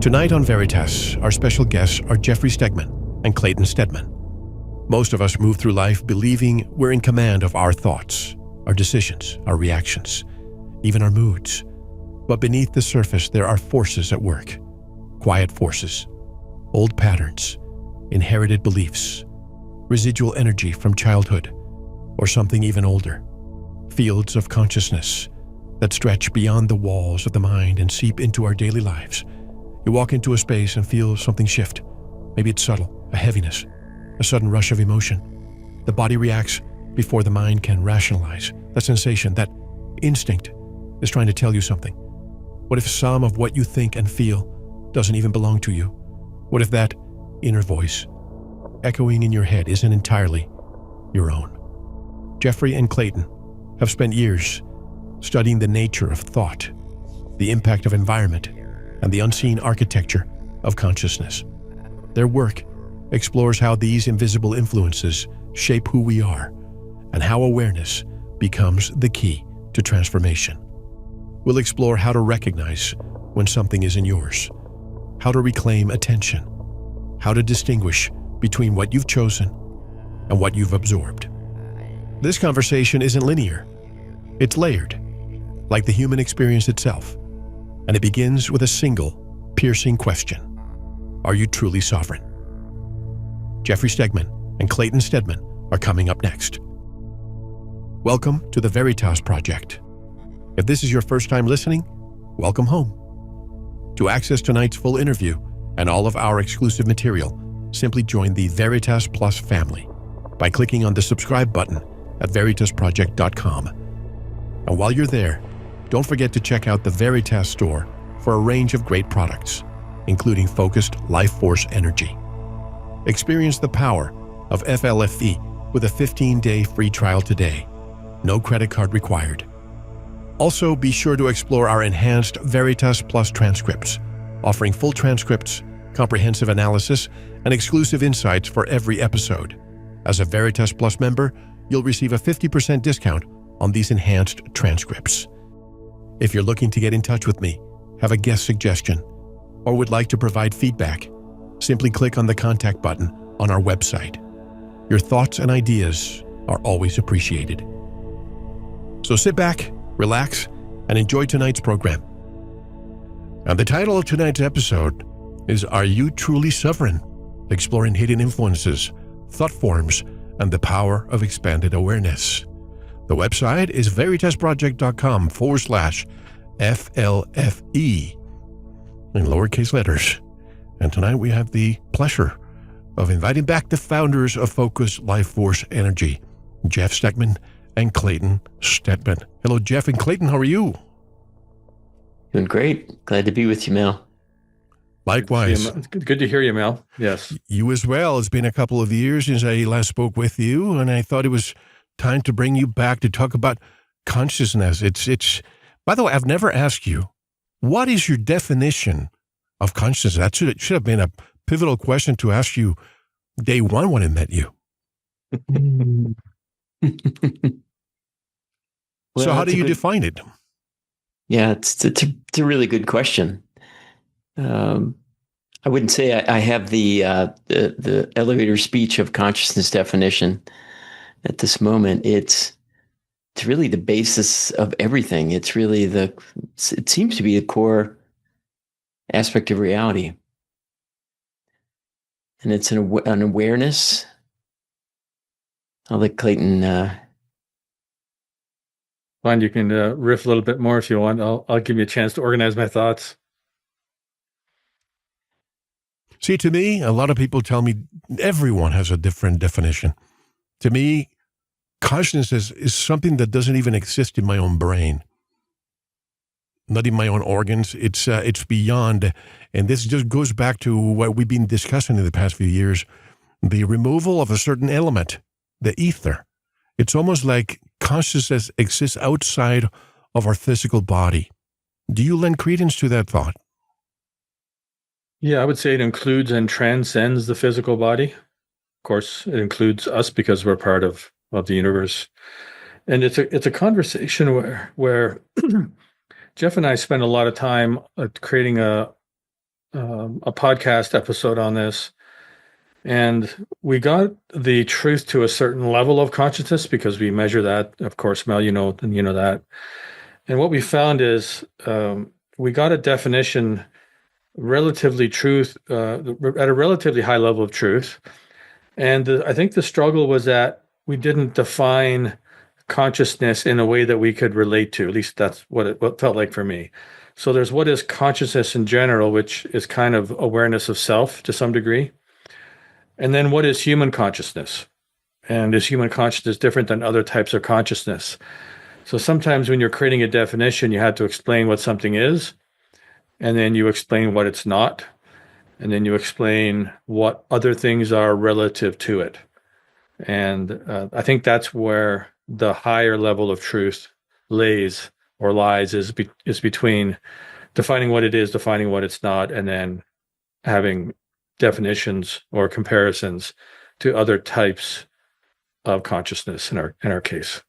Tonight on Veritas, our special guests are Jeffrey Stegman and Clayten Stedmann. Most of us move through life believing we're in command of our thoughts, our decisions, our reactions, even our moods. But beneath the surface, there are forces at work. Quiet forces, old patterns, inherited beliefs, residual energy from childhood, or something even older. Fields of consciousness that stretch beyond the walls of the mind and seep into our daily lives. You walk into a space and feel something shift. Maybe it's subtle, a heaviness, a sudden rush of emotion. The body reacts before the mind can rationalize. That sensation, that instinct, is trying to tell you something. What if some of what you think and feel doesn't even belong to you? What if that inner voice echoing in your head isn't entirely your own? Jeffrey and Clayten have spent years studying the nature of thought, the impact of environment, and the unseen architecture of consciousness. Their work explores how these invisible influences shape who we are and how awareness becomes the key to transformation. We'll explore how to recognize when something isn't yours, how to reclaim attention, how to distinguish between what you've chosen and what you've absorbed. This conversation isn't linear. It's layered, like the human experience itself. And it begins with a single, piercing question. Are you truly sovereign? Jeffrey Stegman and Clayten Stedmann are coming up next. Welcome to the Veritas Project. If this is your first time listening, welcome home. To access tonight's full interview and all of our exclusive material, simply join the Veritas Plus family by clicking on the subscribe button at veritasproject.com. And while you're there, don't forget to check out the Veritas store for a range of great products, including focused life force energy. Experience the power of FLFE with a 15-day free trial today. No credit card required. Also, be sure to explore our enhanced Veritas Plus transcripts, offering full transcripts, comprehensive analysis, and exclusive insights for every episode. As a Veritas Plus member, you'll receive a 50% discount on these enhanced transcripts. If you're looking to get in touch with me, have a guest suggestion, or would like to provide feedback, simply click on the contact button on our website. Your thoughts and ideas are always appreciated. So sit back, relax, and enjoy tonight's program. And the title of tonight's episode is Are You Truly Sovereign? Exploring hidden influences, thought forms, and the power of expanded awareness. The website is veritasproject.com/FLFE in lowercase letters. And tonight we have the pleasure of inviting back the founders of Focus Life Force Energy, Jeff Stegman and Clayten Stedmann. Hello, Jeff and Clayten. How are you? Doing great. Glad to be with you, Mel. Likewise. Good to hear you, Mel. Yes. You as well. It's been a couple of years since I last spoke with you, and I thought it was time to bring you back to talk about consciousness. It's. By the way, I've never asked you, what is your definition of consciousness? That should have been a pivotal question to ask you day one when I met you. So how do you define it? Yeah, it's a really good question. I wouldn't say I have the elevator speech of consciousness definition at this moment. It's really the basis of everything. It's really it seems to be the core aspect of reality. And it's an awareness. I'll let Clayten. Fine, you can riff a little bit more if you want. I'll give you a chance to organize my thoughts. See, to me, a lot of people tell me everyone has a different definition. To me, consciousness is something that doesn't even exist in my own brain, not in my own organs. It's beyond, and this just goes back to what we've been discussing in the past few years, the removal of a certain element, the ether. It's almost like consciousness exists outside of our physical body. Do you lend credence to that thought? Yeah, I would say it includes and transcends the physical body. Of course, it includes us because we're part of the universe. And it's a conversation where Jeff and I spend a lot of time creating a a podcast episode on this, and we got the truth to a certain level of consciousness because we measure that. Of course, Mel, you know that. And what we found is we got a definition relatively truth at a relatively high level of truth. And I think the struggle was that we didn't define consciousness in a way that we could relate to. At least that's what it felt like for me. So there's what is consciousness in general, which is kind of awareness of self to some degree. And then what is human consciousness? And is human consciousness different than other types of consciousness? So sometimes when you're creating a definition, you have to explain what something is, and then you explain what it's not, and then you explain what other things are relative to it. And I think that's where the higher level of truth lies is between defining what it is, defining what it's not, and then having definitions or comparisons to other types of consciousness in our case.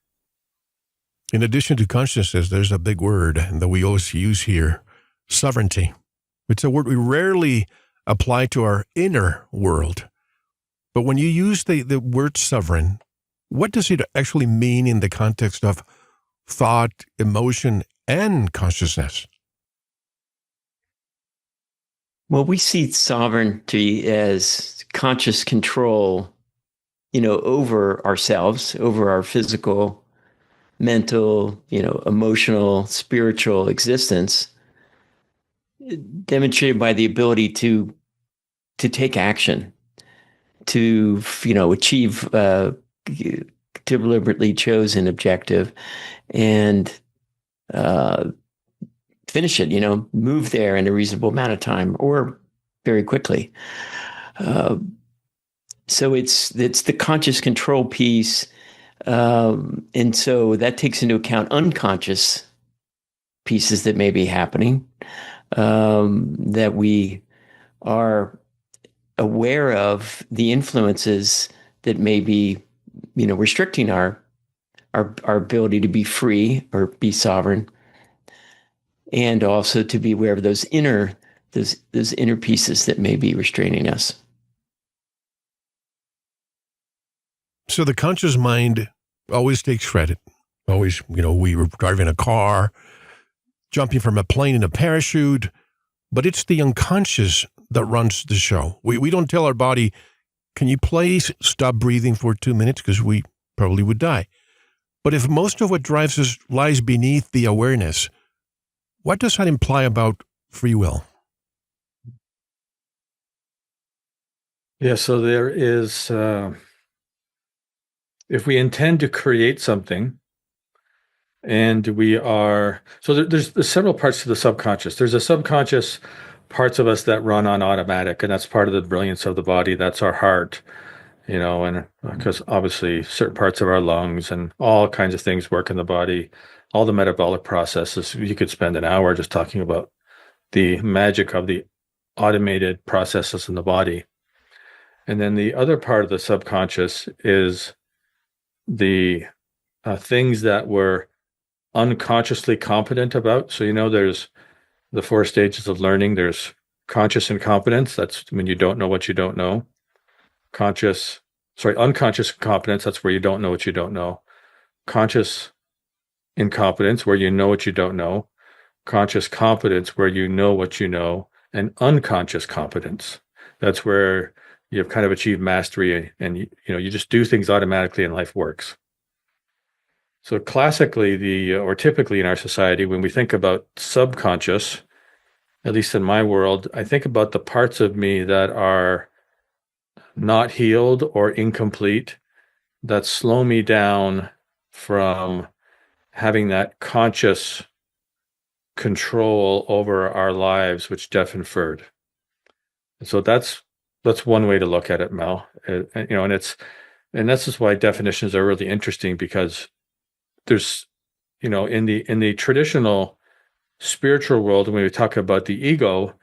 In addition to consciousness, there's a big word that we always use here, sovereignty. It's a word we rarely apply to our inner world. But when you use the word sovereign, what does it actually mean in the context of thought, emotion, and consciousness? Well, we see sovereignty as conscious control, over ourselves, over our physical, mental, emotional, spiritual existence, demonstrated by the ability to take action, to achieve a deliberately chosen objective, and finish it. Move there in a reasonable amount of time or very quickly. So it's the conscious control piece. And so that takes into account unconscious pieces that may be happening, that we are aware of the influences that may be, restricting our ability to be free or be sovereign, and also to be aware of those inner pieces that may be restraining us. So the conscious mind always takes credit. Always, we were driving a car, jumping from a plane in a parachute, but it's the unconscious that runs the show. We don't tell our body, can you please stop breathing for 2 minutes, because we probably would die. But if most of what drives us lies beneath the awareness, what does that imply about free will? Yeah, so there is, if we intend to create something, and there's several parts to the subconscious. There's a subconscious parts of us that run on automatic, and that's part of the brilliance of the body. That's our heart, and because obviously certain parts of our lungs and all kinds of things work in the body, all the metabolic processes. You could spend an hour just talking about the magic of the automated processes in the body. And then the other part of the subconscious is the things that we're unconsciously competent about. So, there's the 4 stages of learning. There's conscious incompetence. That's when you don't know what you don't know. Unconscious incompetence. That's where you don't know what you don't know. Conscious incompetence, where you know what you don't know. Conscious competence, where you know what you know. And unconscious competence. That's where you've kind of achieved mastery, and you just do things automatically and life works. So classically, or typically in our society, when we think about subconscious, at least in my world, I think about the parts of me that are not healed or incomplete, that slow me down from having that conscious control over our lives, which Jeff inferred. So that's one way to look at it, Mel. And this is why definitions are really interesting, because there's, in the traditional spiritual world, when we talk about the ego,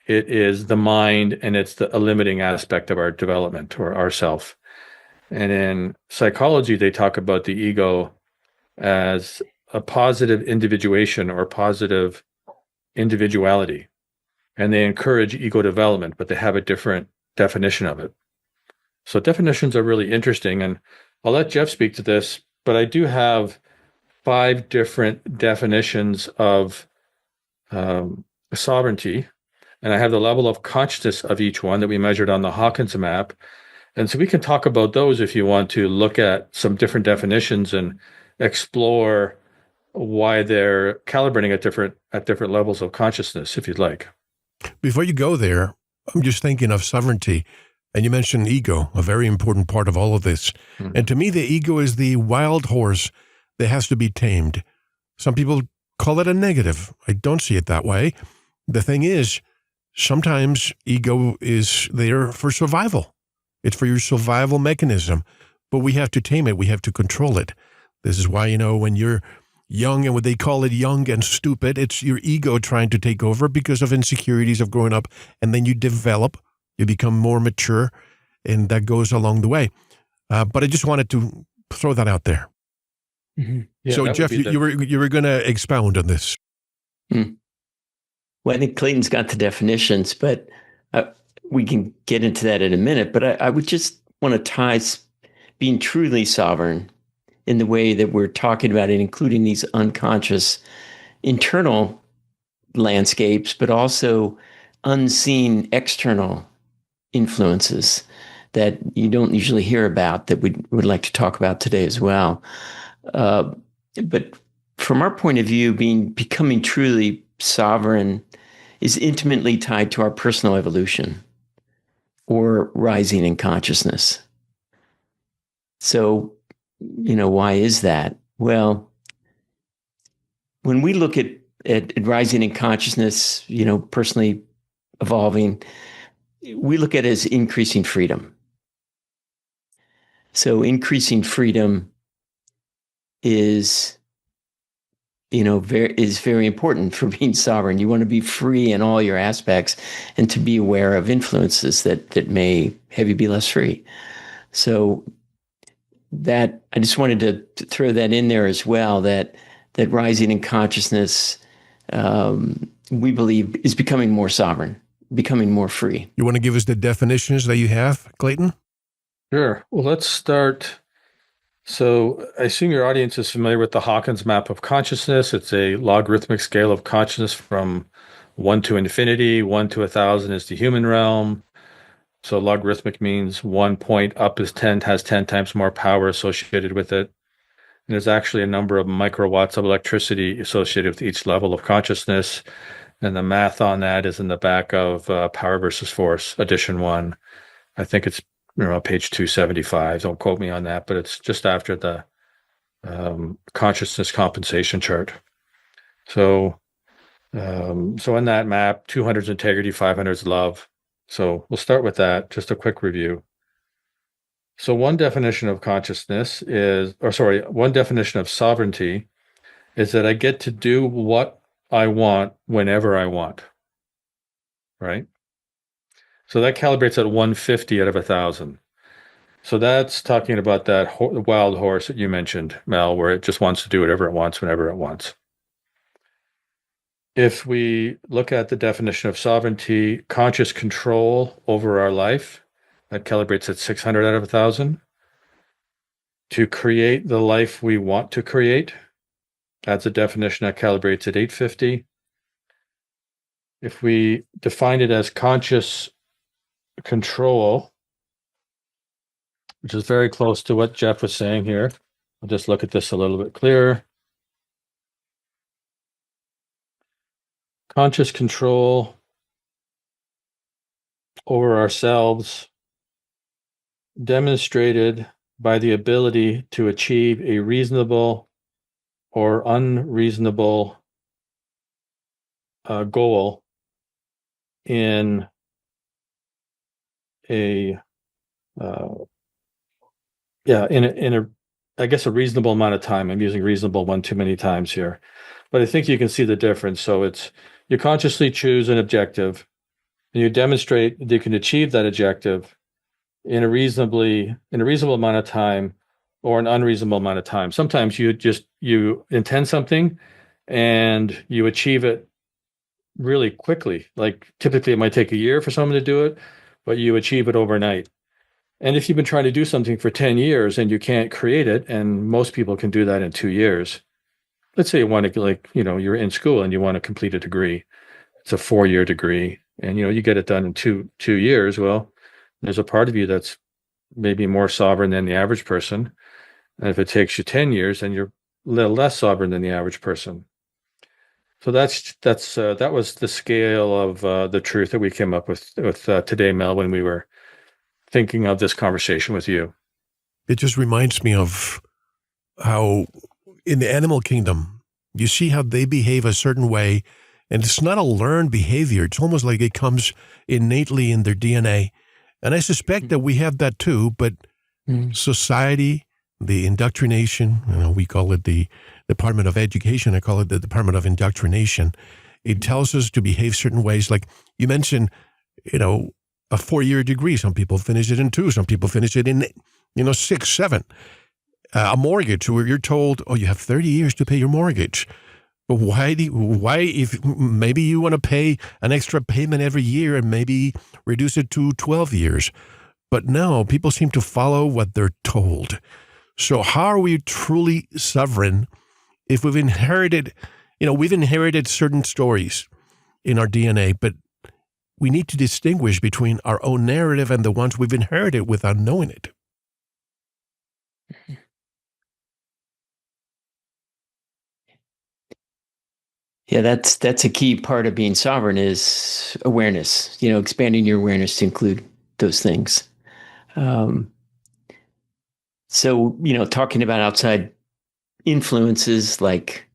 it is the mind, and it's a limiting aspect of our development or our self. And in psychology, they talk about the ego as a positive individuation or positive individuality. and they encourage ego development, but they have a different definition of it. So definitions are really interesting, and I'll let Jeff speak to this, but I do have 5 different definitions of sovereignty, and I have the level of consciousness of each one that we measured on the Hawkins map. And so we can talk about those if you want to look at some different definitions and explore why they're calibrating at different levels of consciousness, if you'd like. Before you go there, I'm just thinking of sovereignty. And you mentioned ego, a very important part of all of this. Mm-hmm. And to me, the ego is the wild horse that has to be tamed. Some people call it a negative. I don't see it that way. The thing is, sometimes ego is there for survival. It's for your survival mechanism. But we have to tame it. We have to control it. This is why, when you're young and what they call it young and stupid, it's your ego trying to take over because of insecurities of growing up. And then you develop. You become more mature, and that goes along the way. But I just wanted to throw that out there. Mm-hmm. Yeah, so, Jeff, you were going to expound on this. Well, I think Clayton's got the definitions, but we can get into that in a minute. But I would just want to tie being truly sovereign in the way that we're talking about it, including these unconscious internal landscapes, but also unseen external influences that you don't usually hear about that we would like to talk about today as well. But from our point of view, becoming truly sovereign is intimately tied to our personal evolution or rising in consciousness. So, why is that? Well, when we look at rising in consciousness, personally evolving, we look at it as increasing freedom. So increasing freedom is very important for being sovereign. You want to be free in all your aspects and to be aware of influences that may have you be less free. So that I just wanted to throw that in there as well, that rising in consciousness, we believe, is becoming more sovereign, becoming more free. You want to give us the definitions that you have, Clayton? Sure. Well, let's start. So I assume your audience is familiar with the Hawkins map of consciousness. It's a logarithmic scale of consciousness from 1 to infinity. 1 to 1,000 is the human realm. So logarithmic means 1 point up is 10, has 10 times more power associated with it. And there's actually a number of microwatts of electricity associated with each level of consciousness. And the math on that is in the back of Power versus Force, edition 1. I think it's page 275. Don't quote me on that, but it's just after the consciousness compensation chart. So in that map, 200 is integrity, 500 is love. So we'll start with that. Just a quick review. So one definition of one definition of sovereignty is that I get to do what I want whenever I want, right? So that calibrates at 150 out of 1,000. So that's talking about that wild horse that you mentioned, Mel, where it just wants to do whatever it wants whenever it wants. If we look at the definition of sovereignty, conscious control over our life, that calibrates at 600 out of 1,000. To create the life we want to create, that's a definition that calibrates at 850. If we define it as conscious control, which is very close to what Jeff was saying here, I'll just look at this a little bit clearer. Conscious control over ourselves demonstrated by the ability to achieve a reasonable or unreasonable goal in a I guess a reasonable amount of time. I'm using reasonable one too many times here, but I think you can see the difference. So it's, you consciously choose an objective and you demonstrate that you can achieve that objective in a reasonable amount of time or an unreasonable amount of time. Sometimes you intend something and you achieve it really quickly. Like typically it might take a year for someone to do it, but you achieve it overnight. And if you've been trying to do something for 10 years and you can't create it, and most people can do that in 2 years, let's say you want to, like, you're in school and you want to complete a degree. It's a 4-year degree, and you get it done in two years. Well, there's a part of you that's maybe more sovereign than the average person. And if it takes you 10 years, then you're a little less sovereign than the average person. So that was the scale of the truth that we came up with today, Mel, when we were thinking of this conversation with you. It just reminds me of how in the animal kingdom, you see how they behave a certain way, and it's not a learned behavior. It's almost like it comes innately in their DNA. And I suspect that we have that too, but society, the indoctrination, we call it the Department of Education, I call it the Department of Indoctrination. It tells us to behave certain ways. Like you mentioned, a 4-year degree. Some people finish it in 2. Some people finish it in, 6, 7. A mortgage where you're told, you have 30 years to pay your mortgage. But why if maybe you want to pay an extra payment every year and maybe reduce it to 12 years. But no, people seem to follow what they're told. So how are we truly sovereign if we've inherited certain stories in our DNA, but we need to distinguish between our own narrative and the ones we've inherited without knowing it. Yeah, that's a key part of being sovereign is awareness, expanding your awareness to include those things. So, talking about outside influences like,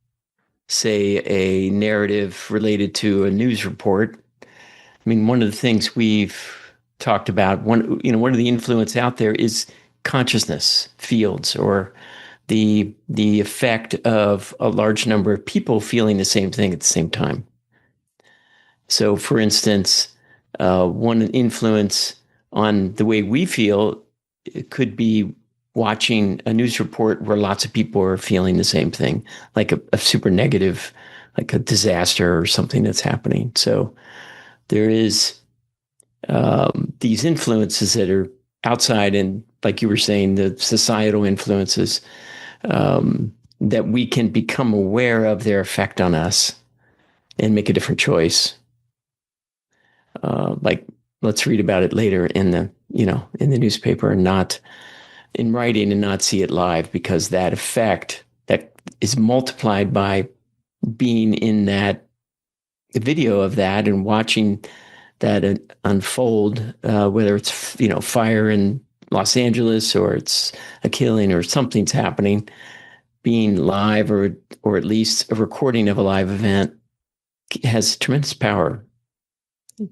say, a narrative related to a news report. I mean, one of the things we've talked about, one of the influence out there is consciousness fields, or the effect of a large number of people feeling the same thing at the same time. So, for instance, one influence on the way we feel, it could be watching a news report where lots of people are feeling the same thing, like a super negative, like a disaster or something that's happening. So there is these influences that are outside, and like you were saying, the societal influences that we can become aware of their effect on us and make a different choice. Like, let's read about it later in the newspaper and not in writing, and not see it live, because that effect that is multiplied by being in that video of that and watching that unfold, whether it's, fire in Los Angeles or it's a killing or something's happening, being live or at least a recording of a live event has tremendous power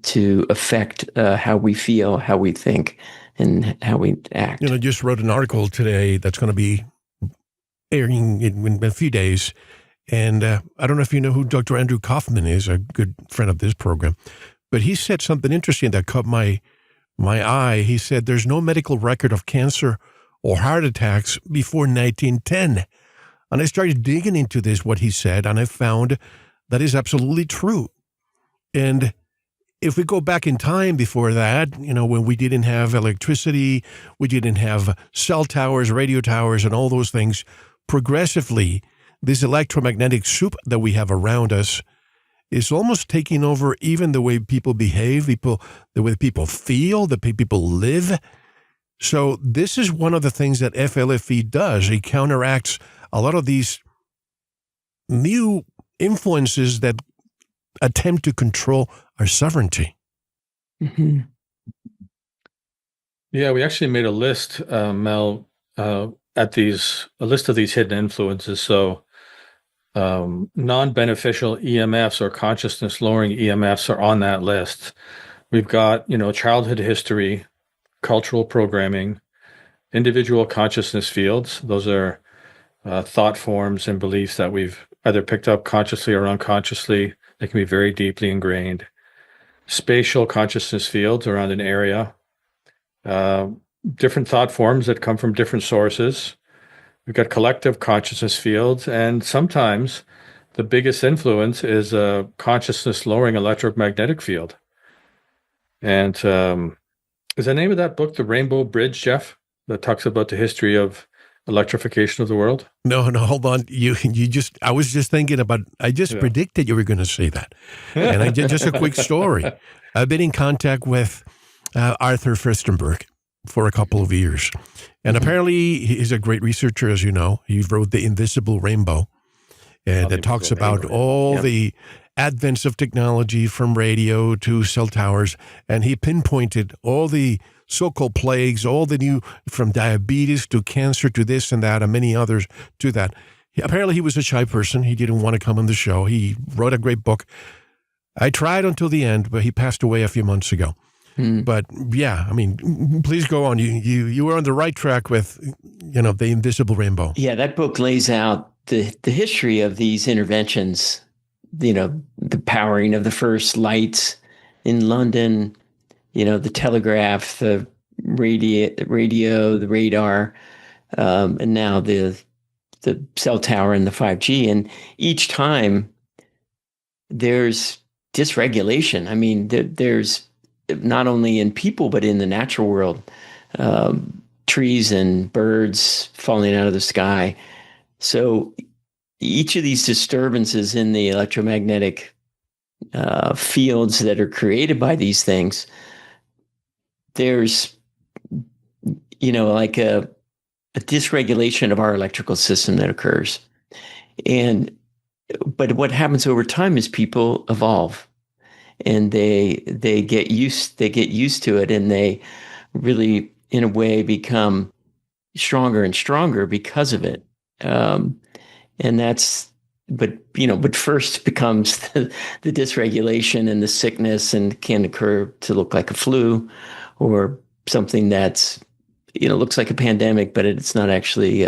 to affect how we feel, how we think, and how we act. I just wrote an article today that's going to be airing in a few days. And I don't know if you know who Dr. Andrew Kaufman is, a good friend of this program, but he said something interesting that caught my eye. He said there's no medical record of cancer or heart attacks before 1910. And I started digging into this, what he said, and I found that is absolutely true. And if we go back in time before that, when we didn't have electricity, we didn't have cell towers, radio towers, and all those things, progressively, this electromagnetic soup that we have around us is almost taking over even the way people behave, the way people feel, the way people live. So this is one of the things that FLFE does. It counteracts a lot of these new influences that attempt to control our sovereignty. Mm-hmm. Yeah, we actually made a list, Mel, a list of these hidden influences. So non-beneficial EMFs or consciousness-lowering EMFs are on that list. We've got, childhood history, cultural programming, individual consciousness fields. Those are thought forms and beliefs that we've either picked up consciously or unconsciously. They can be very deeply ingrained. Spatial consciousness fields around an area. Different thought forms that come from different sources. We've got collective consciousness fields, and sometimes the biggest influence is a consciousness-lowering electromagnetic field. And is the name of that book The Rainbow Bridge, Jeff, that talks about the history of electrification of the world? No, hold on. I was just thinking about, I just predicted you were going to say that. And just a quick story. I've been in contact with Arthur Furstenberg for a couple of years. And apparently he's a great researcher, as you know. He wrote The Invisible Rainbow. And it talks about all the advents of technology from radio to cell towers. And he pinpointed all the so-called plagues, all the new, from diabetes to cancer to this and that, and many others to that. Apparently he was a shy person. He didn't want to come on the show. He wrote a great book. I tried until the end, but he passed away a few months ago. But yeah, I mean, please go on. You were on the right track with, The Invisible Rainbow. Yeah, that book lays out the history of these interventions, the powering of the first lights in London, the telegraph, the radio, the radar, and now the cell tower and the 5G. And each time there's dysregulation. I mean, there's not only in people, but in the natural world, trees and birds falling out of the sky. So each of these disturbances in the electromagnetic fields that are created by these things, there's, like a dysregulation of our electrical system that occurs. But what happens over time is people evolve, and they get used to it, and they really, in a way, become stronger and stronger because of it. But first becomes the dysregulation and the sickness, and can occur to look like a flu or something that's, looks like a pandemic, but it's not actually,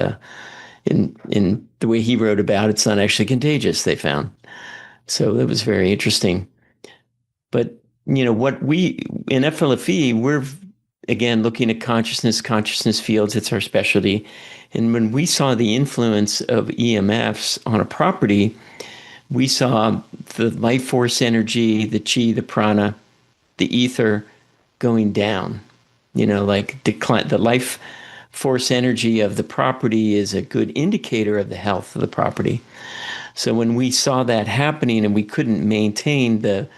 in the way he wrote about, it's not actually contagious, they found. So it was very interesting. But, what we, in FLFE, we're, again, looking at consciousness fields. It's our specialty. And when we saw the influence of EMFs on a property, we saw the life force energy, the chi, the prana, the ether going down. Like decline. The life force energy of the property is a good indicator of the health of the property. So when we saw that happening and we couldn't maintain the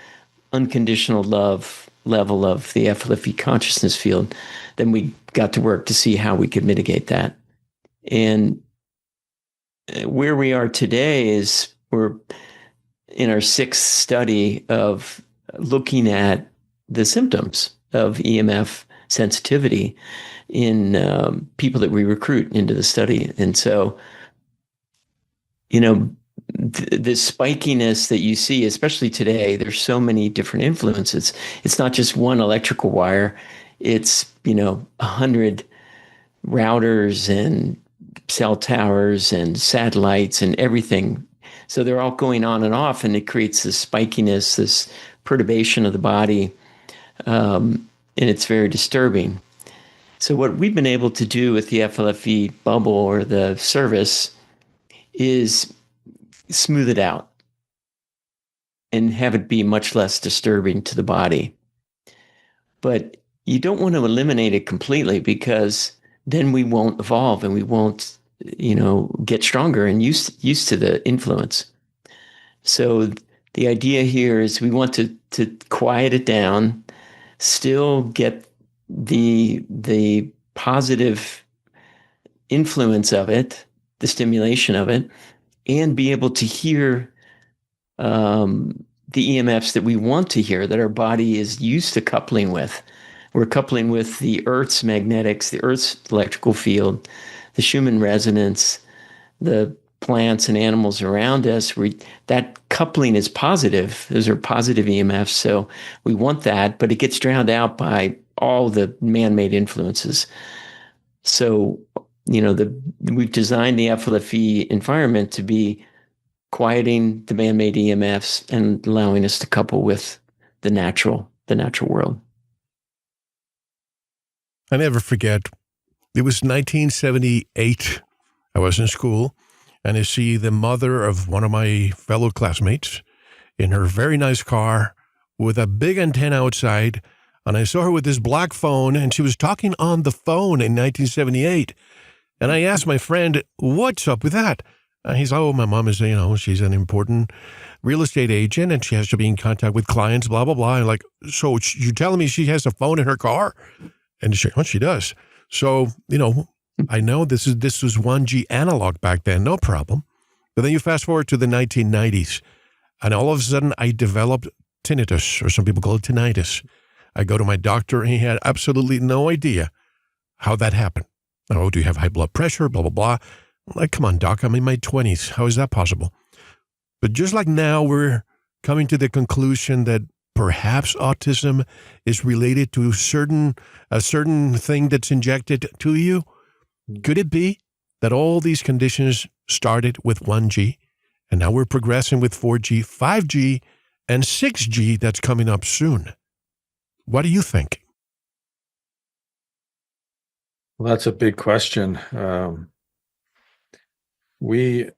unconditional love level of the FLFE consciousness field, then we got to work to see how we could mitigate that. And where we are today is we're in our 6th study of looking at the symptoms of EMF sensitivity in people that we recruit into the study. And so, the spikiness that you see, especially today, there's so many different influences. It's not just one electrical wire. It's, 100 routers and cell towers and satellites and everything. So they're all going on and off, and it creates this spikiness, this perturbation of the body. And it's very disturbing. So what we've been able to do with the FLFE bubble or the service is smooth it out and have it be much less disturbing to the body. But you don't want to eliminate it completely, because then we won't evolve and we won't, get stronger and used to the influence. So the idea here is we want to quiet it down, still get the positive influence of it, the stimulation of it, and be able to hear the EMFs that we want to hear, that our body is used to coupling with. We're coupling with the Earth's magnetics, the Earth's electrical field, the Schumann resonance, the plants and animals around us. That coupling is positive. Those are positive EMFs. So we want that, but it gets drowned out by all the man-made influences. So, we've designed the FLFE environment to be quieting the man-made EMFs and allowing us to couple with the natural world. I never forget, it was 1978. I was in school, and I see the mother of one of my fellow classmates in her very nice car with a big antenna outside. And I saw her with this black phone, and she was talking on the phone in 1978. And I asked my friend, what's up with that? And he's, oh, my mom is, she's an important real estate agent, and she has to be in contact with clients, blah, blah, blah. And like, so you telling me she has a phone in her car? And she does. So, I know this was 1G analog back then, no problem. But then you fast forward to the 1990s, and all of a sudden I developed tinnitus, or some people call it tinnitus. I go to my doctor, and he had absolutely no idea how that happened. Oh, do you have high blood pressure? Blah, blah, blah. I'm like, come on, doc, I'm in my 20s. How is that possible? But just like now, we're coming to the conclusion that perhaps autism is related to a certain thing that's injected to you. Could it be that all these conditions started with 1G, and now we're progressing with 4G, 5G, and 6G that's coming up soon? What do you think? Well, that's a big question. We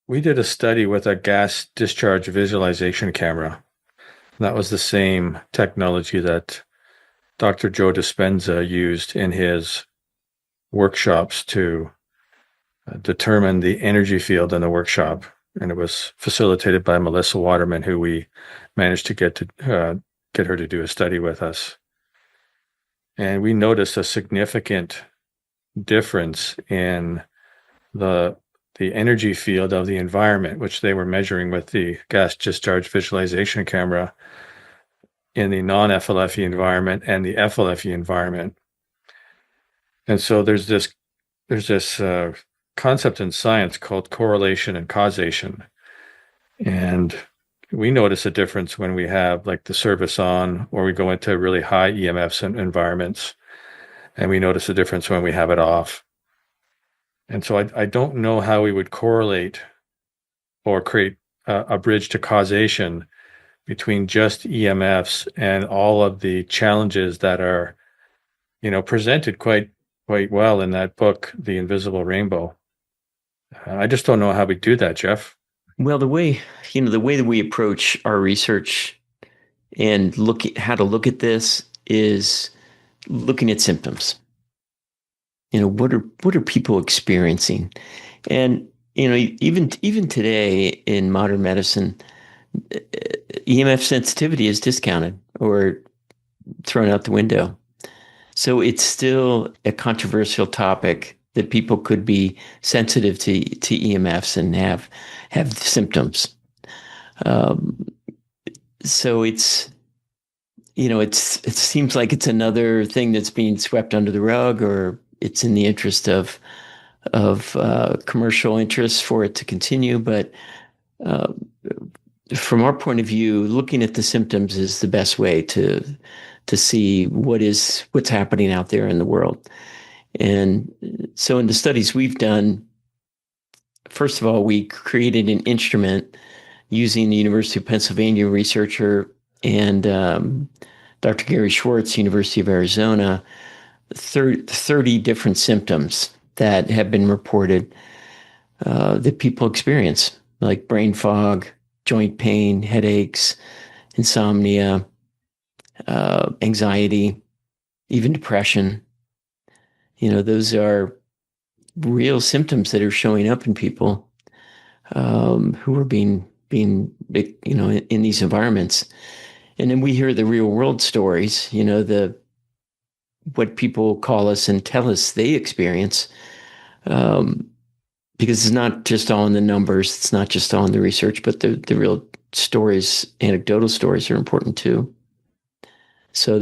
did a study with a gas discharge visualization camera. That was the same technology that Dr. Joe Dispenza used in his workshops to determine the energy field in the workshop. And it was facilitated by Melissa Waterman, who we managed to get her to do a study with us. And we noticed a significant difference in the energy field of the environment, which they were measuring with the gas discharge visualization camera, in the non-FLFE environment and the FLFE environment. And so there's this concept in science called correlation and causation. And we notice a difference when we have like the service on, or we go into really high EMFs environments, and we notice a difference when we have it off. And so I don't know how we would correlate or create a bridge to causation between just EMFs and all of the challenges that are, presented quite well in that book, The Invisible Rainbow. I just don't know how we do that, Jeff. Well, the way that we approach our research and how to look at this is looking at symptoms. What are people experiencing? And, even today in modern medicine, EMF sensitivity is discounted or thrown out the window. So it's still a controversial topic that people could be sensitive to EMFs and have symptoms. So it seems like it's another thing that's being swept under the rug, or it's in the interest of commercial interests for it to continue. But from our point of view, looking at the symptoms is the best way to see what's happening out there in the world. And so in the studies we've done, first of all, we created an instrument using the University of Pennsylvania researcher and Dr. Gary Schwartz, University of Arizona, 30 different symptoms that have been reported that people experience, like brain fog, joint pain, headaches, insomnia, anxiety, even depression. Those are real symptoms that are showing up in people who are being in these environments. And then we hear the real world stories, what people call us and tell us they experience, because it's not just all in the numbers, it's not just all in the research, but the real stories, anecdotal stories, are important too. So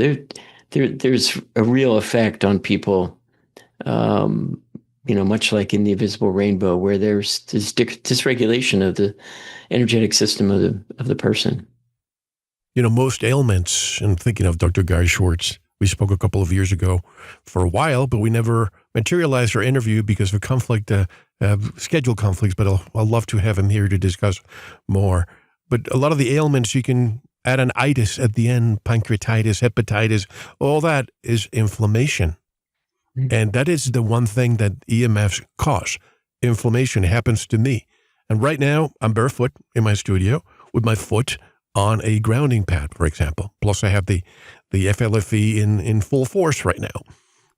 there's a real effect on people, much like in the Invisible Rainbow, where there's this dysregulation of the energetic system of the person. Most ailments, and thinking of Dr. Gary Schwartz, we spoke a couple of years ago for a while, but we never materialized our interview because of schedule conflicts, but I'll love to have him here to discuss more. But a lot of the ailments, you can add an itis at the end, pancreatitis, hepatitis, all that is inflammation. And that is the one thing that EMFs cause. Inflammation happens to me. And right now, I'm barefoot in my studio with my foot on a grounding pad, for example. Plus, I have the FLFE in full force right now.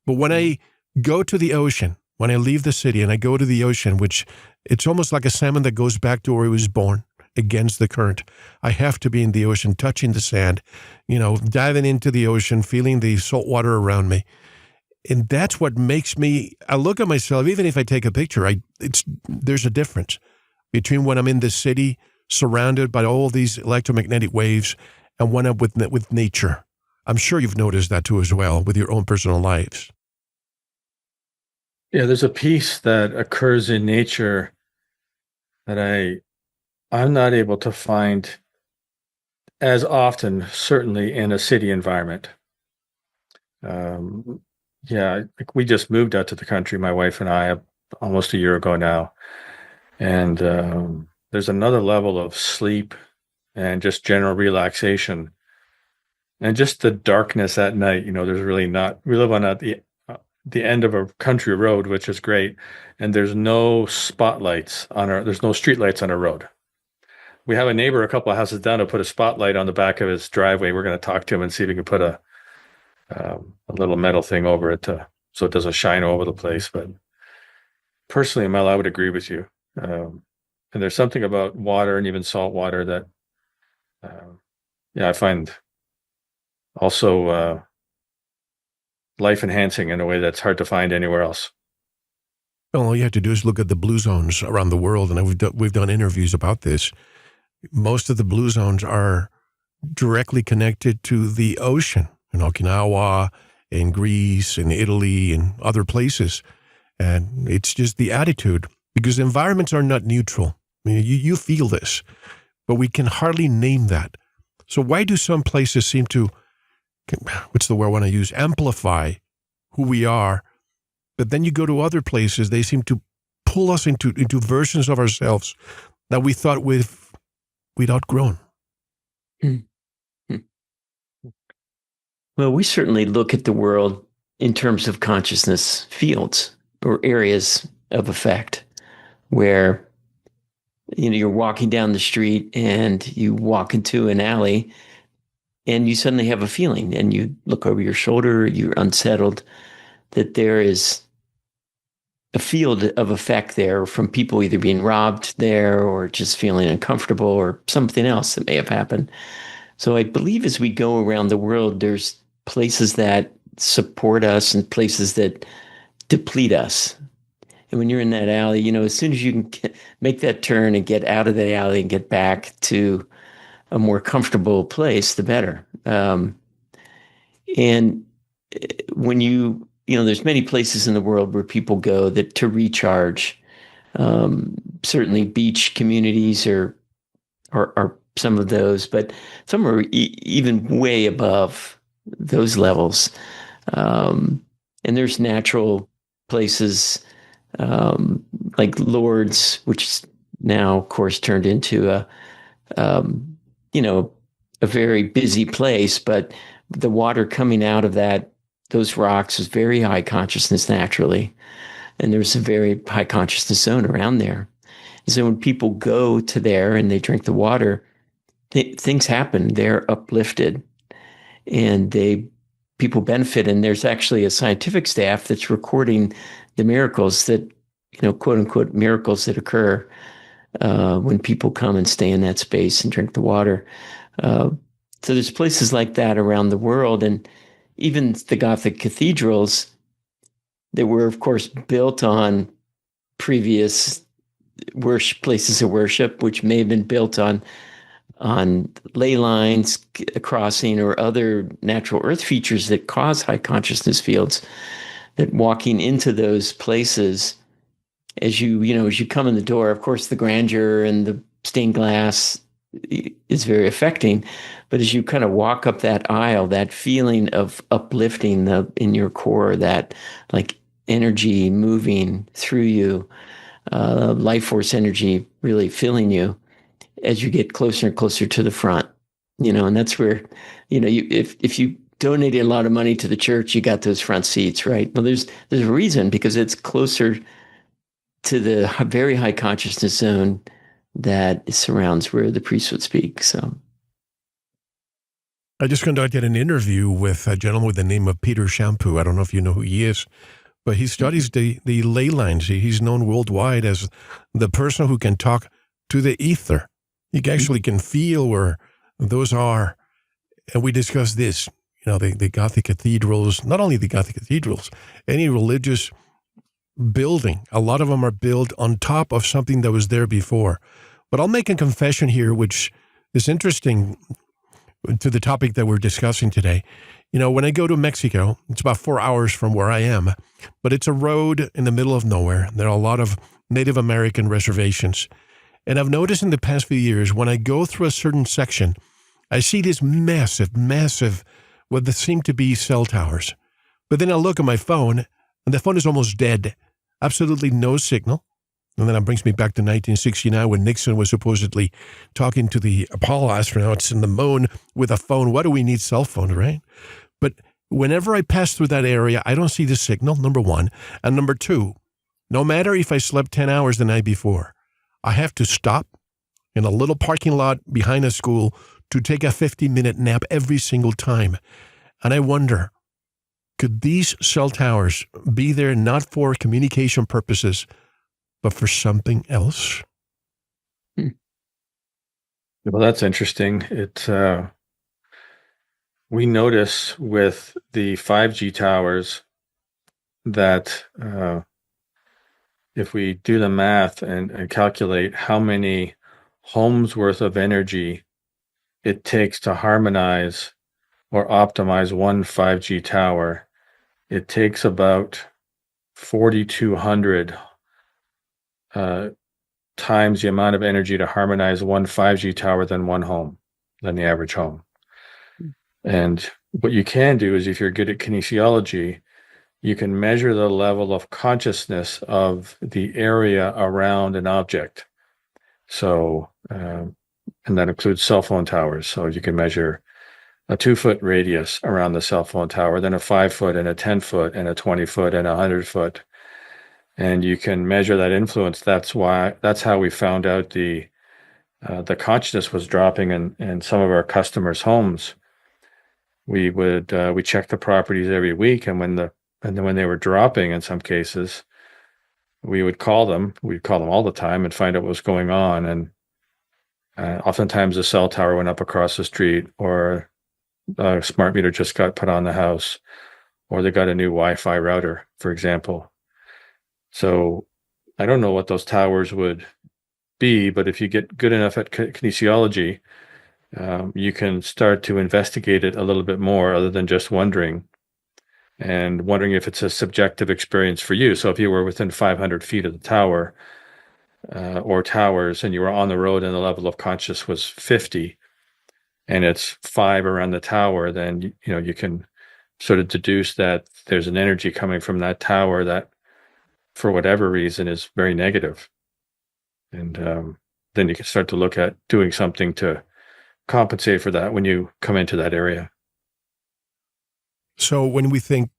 But when I go to the ocean, when I leave the city and I go to the ocean, which it's almost like a salmon that goes back to where he was born against the current. I have to be in the ocean, touching the sand, diving into the ocean, feeling the salt water around me. And that's what makes me, I look at myself, even if I take a picture, there's a difference between when I'm in the city surrounded by all these electromagnetic waves and when I'm with nature. I'm sure you've noticed that too as well with your own personal lives. Yeah, there's a piece that occurs in nature that I'm not able to find as often, certainly in a city environment. Like we just moved out to the country, my wife and I, almost a year ago now. And there's another level of sleep and just general relaxation. And just the darkness at night, there's really not, we live on the end of a country road, which is great. And there's no spotlights there's no street lights on our road. We have a neighbor a couple of houses down who put a spotlight on the back of his driveway. We're going to talk to him and see if we can put a little metal thing over it so it doesn't shine all over the place. But personally, Mel, I would agree with you. And there's something about water and even salt water that, I find also life enhancing in a way that's hard to find anywhere else. Well, all you have to do is look at the blue zones around the world, and we've done interviews about this. Most of the blue zones are directly connected to the ocean in Okinawa, in Greece, in Italy, and other places. And it's just the attitude, because environments are not neutral. I mean, you feel this, but we can hardly name that. So why do some places seem to, what's the word I want to use, amplify who we are, but then you go to other places, they seem to pull us into versions of ourselves that we thought we'd outgrown. Well, we certainly look at the world in terms of consciousness fields or areas of effect where, you're walking down the street and you walk into an alley and you suddenly have a feeling and you look over your shoulder, you're unsettled, that there is a field of effect there from people either being robbed there or just feeling uncomfortable or something else that may have happened. So I believe as we go around the world, there's places that support us and places that deplete us. And when you're in that alley, as soon as you can make that turn and get out of the alley and get back to a more comfortable place, the better. And when there's many places in the world where people go to recharge. Certainly beach communities are some of those, but some are even way above those levels. And there's natural places like Lourdes, which is now, of course, turned into a very busy place, but the water coming out of those rocks is very high consciousness naturally. And there's a very high consciousness zone around there. And so when people go to there and they drink the water, things happen. They're uplifted and people benefit. And there's actually a scientific staff that's recording the miracles that, quote unquote, miracles that occur when people come and stay in that space and drink the water. So there's places like that around the world. And even the Gothic cathedrals that were, of course, built on previous places of worship, which may have been built on ley lines, crossing, or other natural earth features that cause high consciousness fields, that walking into those places, as you come in the door, of course, the grandeur and the stained glass is very affecting. But as you kind of walk up that aisle, that feeling of uplifting in your core, that like energy moving through you, life force energy really filling you as you get closer and closer to the front, and that's where, if you donating a lot of money to the church, you got those front seats, right? Well, there's a reason, because it's closer to the very high consciousness zone that surrounds where the priest would speak. So I just conducted an interview with a gentleman with the name of Peter Shampoo. I don't know if you know who he is, but he studies the ley lines. He's known worldwide as the person who can talk to the ether. He actually can feel where those are. And we discussed this, the Gothic cathedrals, not only the Gothic cathedrals, any religious building. A lot of them are built on top of something that was there before. But I'll make a confession here, which is interesting to the topic that we're discussing today. When I go to Mexico, it's about 4 hours from where I am, but it's a road in the middle of nowhere. There are a lot of Native American reservations. And I've noticed in the past few years, when I go through a certain section, I see this massive, what seem to be cell towers. But then I look at my phone, and the phone is almost dead. Absolutely no signal. And then that brings me back to 1969 when Nixon was supposedly talking to the Apollo astronauts in the moon with a phone. What do we need cell phones, right? But whenever I pass through that area, I don't see the signal, number one. And number two, no matter if I slept 10 hours the night before, I have to stop in a little parking lot behind a school to take a 50-minute nap every single time. And I wonder, could these cell towers be there not for communication purposes, but for something else? Well, that's interesting. We notice with the 5G towers that if we do the math and calculate how many homes worth of energy it takes to harmonize or optimize one 5G tower, it takes about 4,200 times the amount of energy to harmonize one 5G tower than the average home. And what you can do is, if you're good at kinesiology, you can measure the level of consciousness of the area around an object. So, and that includes cell phone towers. So you can measure a 2-foot radius around the cell phone tower, then a 5-foot and a 10-foot and a 20-foot and a 100-foot. And you can measure that influence. That's how we found out the consciousness was dropping in some of our customers' homes. We check the properties every week, and when they were dropping in some cases, we would call them. We'd call them all the time and find out what was going on. And oftentimes a cell tower went up across the street, or a smart meter just got put on the house, or they got a new Wi-Fi router, for example. So I don't know what those towers would be, but if you get good enough at kinesiology, you can start to investigate it a little bit more, other than just wondering if it's a subjective experience for you. So if you were within 500 feet of the tower or towers, and you were on the road and the level of conscious was 50, and it's 5 around the tower, then you can sort of deduce that there's an energy coming from that tower that, for whatever reason, is very negative. And then you can start to look at doing something to compensate for that when you come into that area. So when we think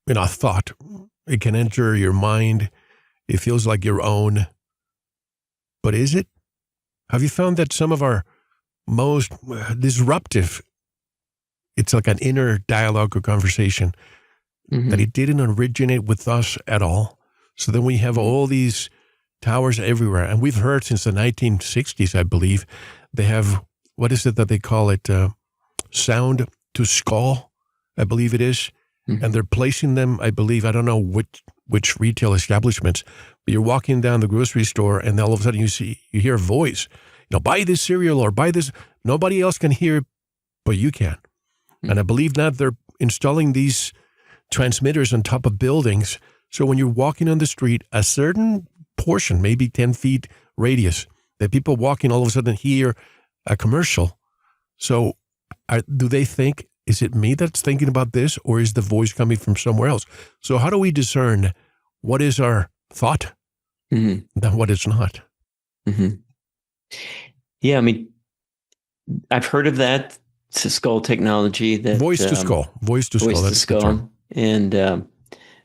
in a thought, it can enter your mind. It feels like your own. But is it? Have you found that some of our most disruptive, it's like an inner dialogue or conversation, that it didn't originate with us at all? So then we have all these towers everywhere. And we've heard since the 1960s, I believe, they have, what is it that they call it? Sound to skull, I believe it is. And they're placing them, I believe, I don't know which retail establishments, but you're walking down the grocery store and all of a sudden you hear a voice, buy this cereal or buy this. Nobody else can hear, but you can. And I believe that they're installing these transmitters on top of buildings. So when you're walking on the street, a certain portion, maybe 10 feet radius, that people walking all of a sudden hear a commercial. So do they think, is it me that's thinking about this, or is the voice coming from somewhere else? So how do we discern what is our thought and what is not? Yeah, I mean, I've heard of that. it's a skull technology that Voice to skull. Voice to skull. That's the term. And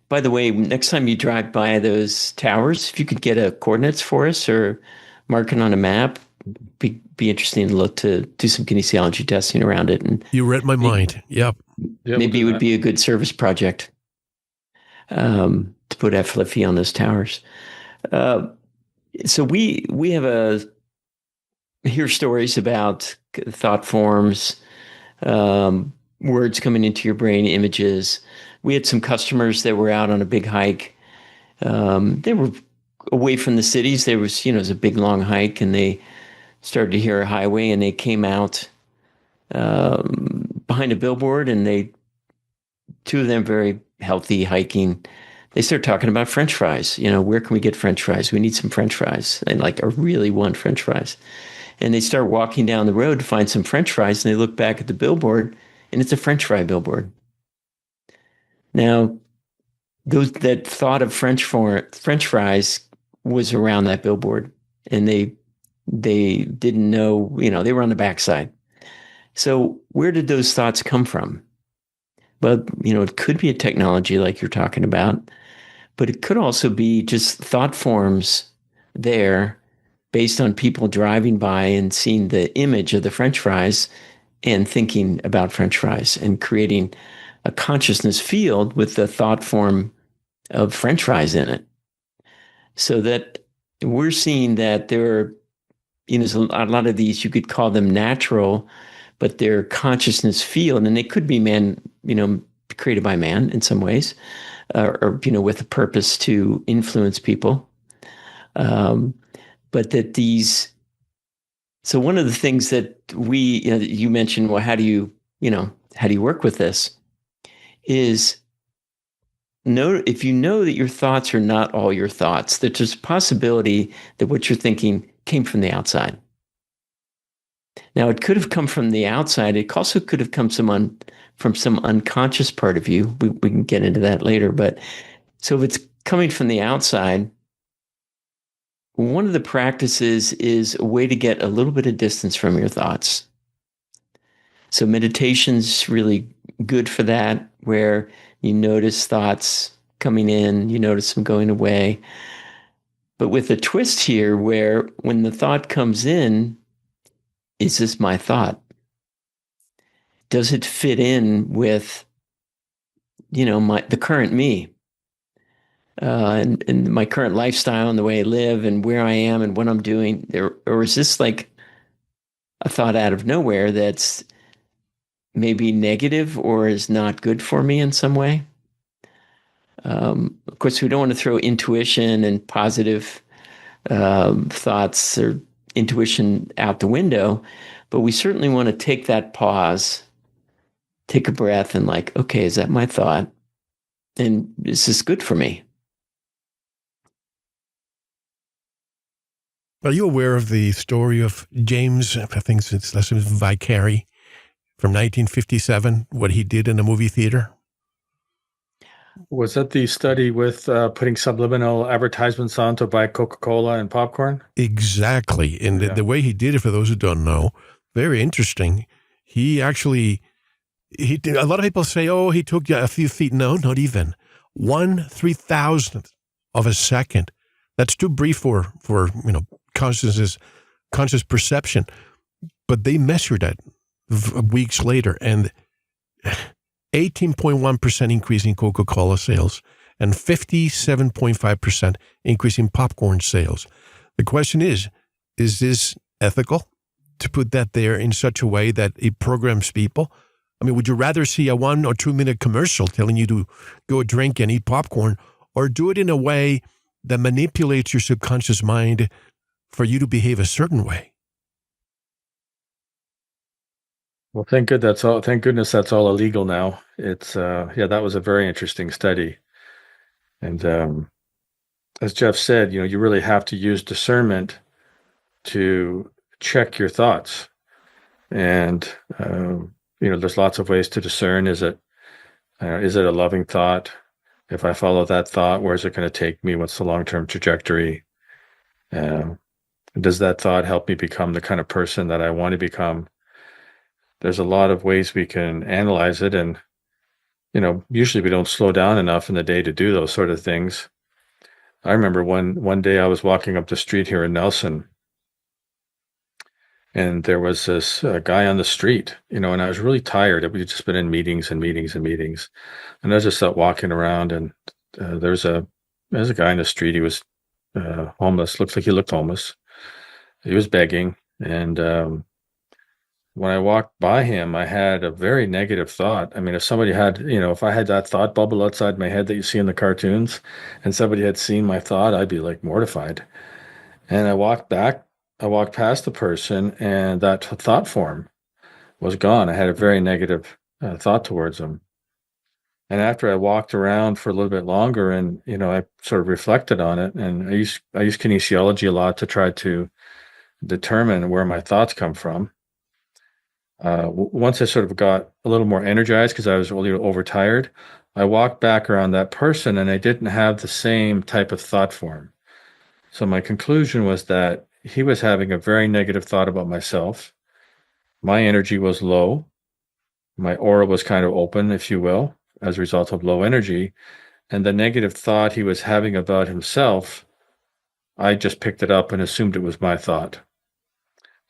by the way, next time you drive by those towers, if you could get a coordinates for us or mark it on a map, be interesting to look to do some kinesiology testing around it. And you read my mind. Yep. Maybe it would be a good service project to put FLFE on those towers. So we hear stories about thought forms, words coming into your brain, images. We had some customers that were out on a big hike. They were away from the cities. There was, it was a big long hike, and they started to hear a highway, and they came out behind a billboard, and two of them very healthy hiking. They started talking about French fries. Where can we get French fries? We need some French fries. And I really want French fries. And they start walking down the road to find some French fries, and they look back at the billboard, and it's a French fry billboard. Now, that thought of French fries was around that billboard, and they didn't know, they were on the backside. So where did those thoughts come from? Well, it could be a technology like you're talking about, but it could also be just thought forms there based on people driving by and seeing the image of the French fries and thinking about French fries and creating a consciousness field with the thought form of French fries in it. So that we're seeing that there are, there's a lot of these, you could call them natural, but they're consciousness field, and they could be created by man in some ways, or with a purpose to influence people. But that so one of the things that you mentioned, well, how do you work with this, is if you know that your thoughts are not all your thoughts, that there's a possibility that what you're thinking came from the outside. Now, it could have come from the outside. It also could have come from some unconscious part of you. We can get into that later. But so if it's coming from the outside, one of the practices is a way to get a little bit of distance from your thoughts. So meditation's really good for that, where you notice thoughts coming in, you notice them going away. But with a twist here, where when the thought comes in, is this my thought? Does it fit in with, the current me, and my current lifestyle and the way I live and where I am and what I'm doing? Or is this like a thought out of nowhere that's maybe negative or is not good for me in some way? Of course, we don't want to throw intuition and positive thoughts or intuition out the window, but we certainly want to take that pause, take a breath, and okay, is that my thought? And is this good for me? Are you aware of the story of James, I think it's less Vicari, from 1957, what he did in a movie theater? Was that the study with putting subliminal advertisements on to buy Coca-Cola and popcorn? Exactly. And the way he did it, for those who don't know, very interesting. He actually, a lot of people say, oh, he took a few feet. No, not even. 1/3000th of a second. That's too brief for conscious perception. But they measured that weeks later, and 18.1% increase in Coca-Cola sales and 57.5% increase in popcorn sales. The question is this ethical to put that there in such a way that it programs people? I mean, would you rather see a 1 or 2 minute commercial telling you to go drink and eat popcorn, or do it in a way that manipulates your subconscious mind for you to behave a certain way? Well, thank goodness that's all illegal now. It's that was a very interesting study. And as Jeff said, you really have to use discernment to check your thoughts. And there's lots of ways to discern. Is it a loving thought? If I follow that thought, where's it going to take me? What's the long-term trajectory? Does that thought help me become the kind of person that I want to become? there's a lot of ways we can analyze it, and usually we don't slow down enough in the day to do those sort of things. I remember one day I was walking up the street here in Nelson, and there was this guy on the street, and I was really tired. We'd just been in meetings and meetings and meetings, and I was just out walking around, and there's a guy on the street. He was homeless. Looks like he looked homeless. He was begging, and when I walked by him, I had a very negative thought. I mean, if somebody had, if I had that thought bubble outside my head that you see in the cartoons, and somebody had seen my thought, I'd be like mortified. And I walked past the person, and that thought form was gone. I had a very negative thought towards him. And after I walked around for a little bit longer, and I sort of reflected on it, and I use kinesiology a lot to try to determine where my thoughts come from. Once I sort of got a little more energized because I was really overtired, I walked back around that person, and I didn't have the same type of thought form. So my conclusion was that he was having a very negative thought about myself. My energy was low. My aura was kind of open, if you will, as a result of low energy. And the negative thought he was having about himself, I just picked it up and assumed it was my thought.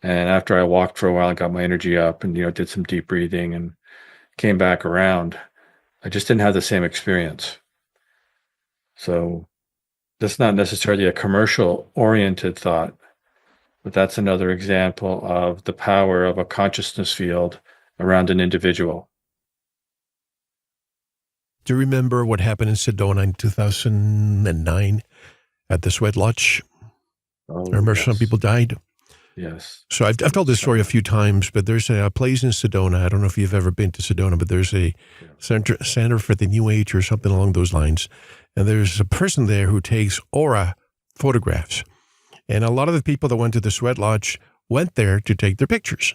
And after I walked for a while and got my energy up and, did some deep breathing and came back around, I just didn't have the same experience. So that's not necessarily a commercial-oriented thought, but that's another example of the power of a consciousness field around an individual. Do you remember what happened in Sedona in 2009 at the Sweat Lodge? Oh, I remember yes. some people died. Yes. So I've told this story a few times, but there's a place in Sedona. I don't know if you've ever been to Sedona, but there's a center for the New Age or something along those lines. And there's a person there who takes aura photographs. And a lot of the people that went to the Sweat Lodge went there to take their pictures.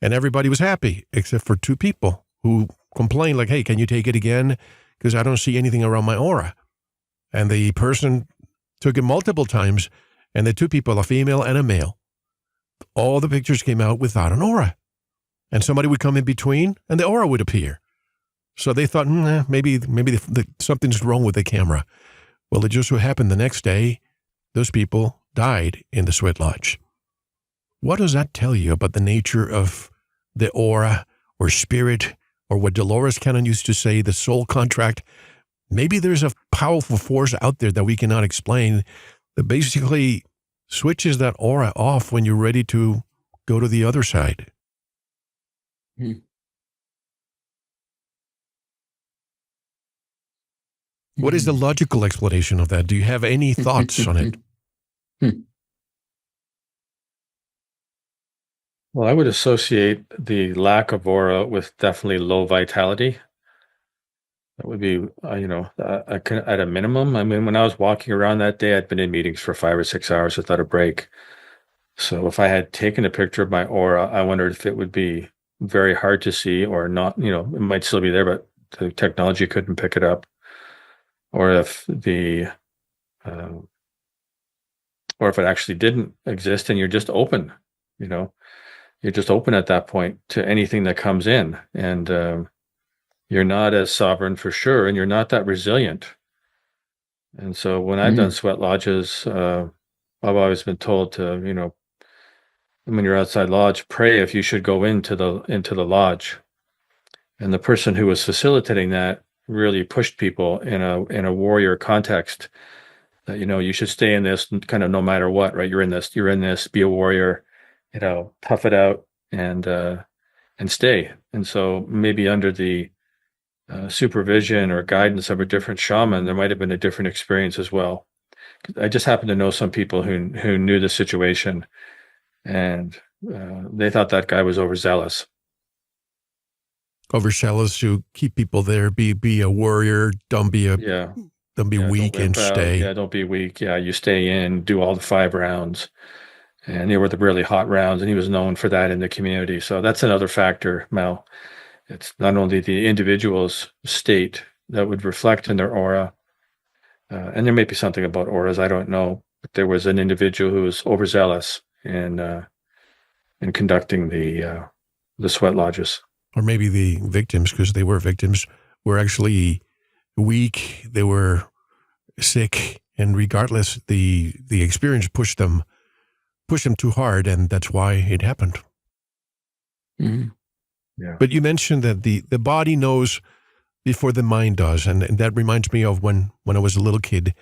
And everybody was happy, except for two people who complained like, hey, can you take it again? Because I don't see anything around my aura. And the person took it multiple times, and the two people, a female and a male, all the pictures came out without an aura. And somebody would come in between, and the aura would appear. So they thought, maybe something's wrong with the camera. Well, it just so happened the next day, those people died in the Sweat Lodge. What does that tell you about the nature of the aura or spirit, or what Dolores Cannon used to say, the soul contract? Maybe there's a powerful force out there that we cannot explain that basically switches that aura off when you're ready to go to the other side. What is the logical explanation of that? Do you have any thoughts on it? Well, I would associate the lack of aura with definitely low vitality. That would be, at a minimum. I mean, when I was walking around that day, I'd been in meetings for 5 or 6 hours without a break. So if I had taken a picture of my aura, I wondered if it would be very hard to see or not. It might still be there, but the technology couldn't pick it up. Or if or if it actually didn't exist and you're just open, you're just open at that point to anything that comes in, and you're not as sovereign for sure, and you're not that resilient. And so when I've done sweat lodges, I've always been told to, when you're outside lodge, pray if you should go into the lodge. And the person who was facilitating that really pushed people in a warrior context that, you should stay in this kind of no matter what, right? You're in this, be a warrior, tough it out and stay. And so maybe under the supervision or guidance of a different shaman, there might have been a different experience as well. I just happen to know some people who knew the situation, and they thought that guy was overzealous. Overzealous to keep people there, be a warrior, don't be weak and stay. Yeah, don't be weak. Yeah, you stay in, do all the 5 rounds. And they were the really hot rounds, and he was known for that in the community. So that's another factor, Mel. It's not only the individual's state that would reflect in their aura, and there may be something about auras, I don't know, but there was an individual who was overzealous in conducting the the sweat lodges. Or maybe the victims, because they were victims, were actually weak, they were sick, and regardless, the experience pushed them too hard, and that's why it happened. Mhm. Yeah. But you mentioned that the body knows before the mind does, and that reminds me of when I was a little kid.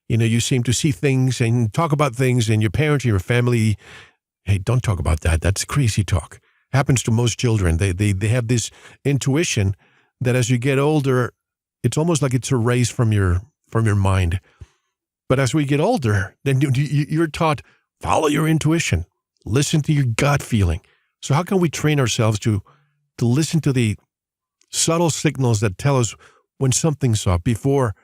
You know, you seem to see things and talk about things, and your parents, your family, hey, don't talk about that. That's crazy talk. Happens to most children. They have this intuition that as you get older, it's almost like it's erased from your mind. But as we get older, then you're taught, follow your intuition, listen to your gut feeling. So how can we train ourselves to listen to the subtle signals that tell us when something's up before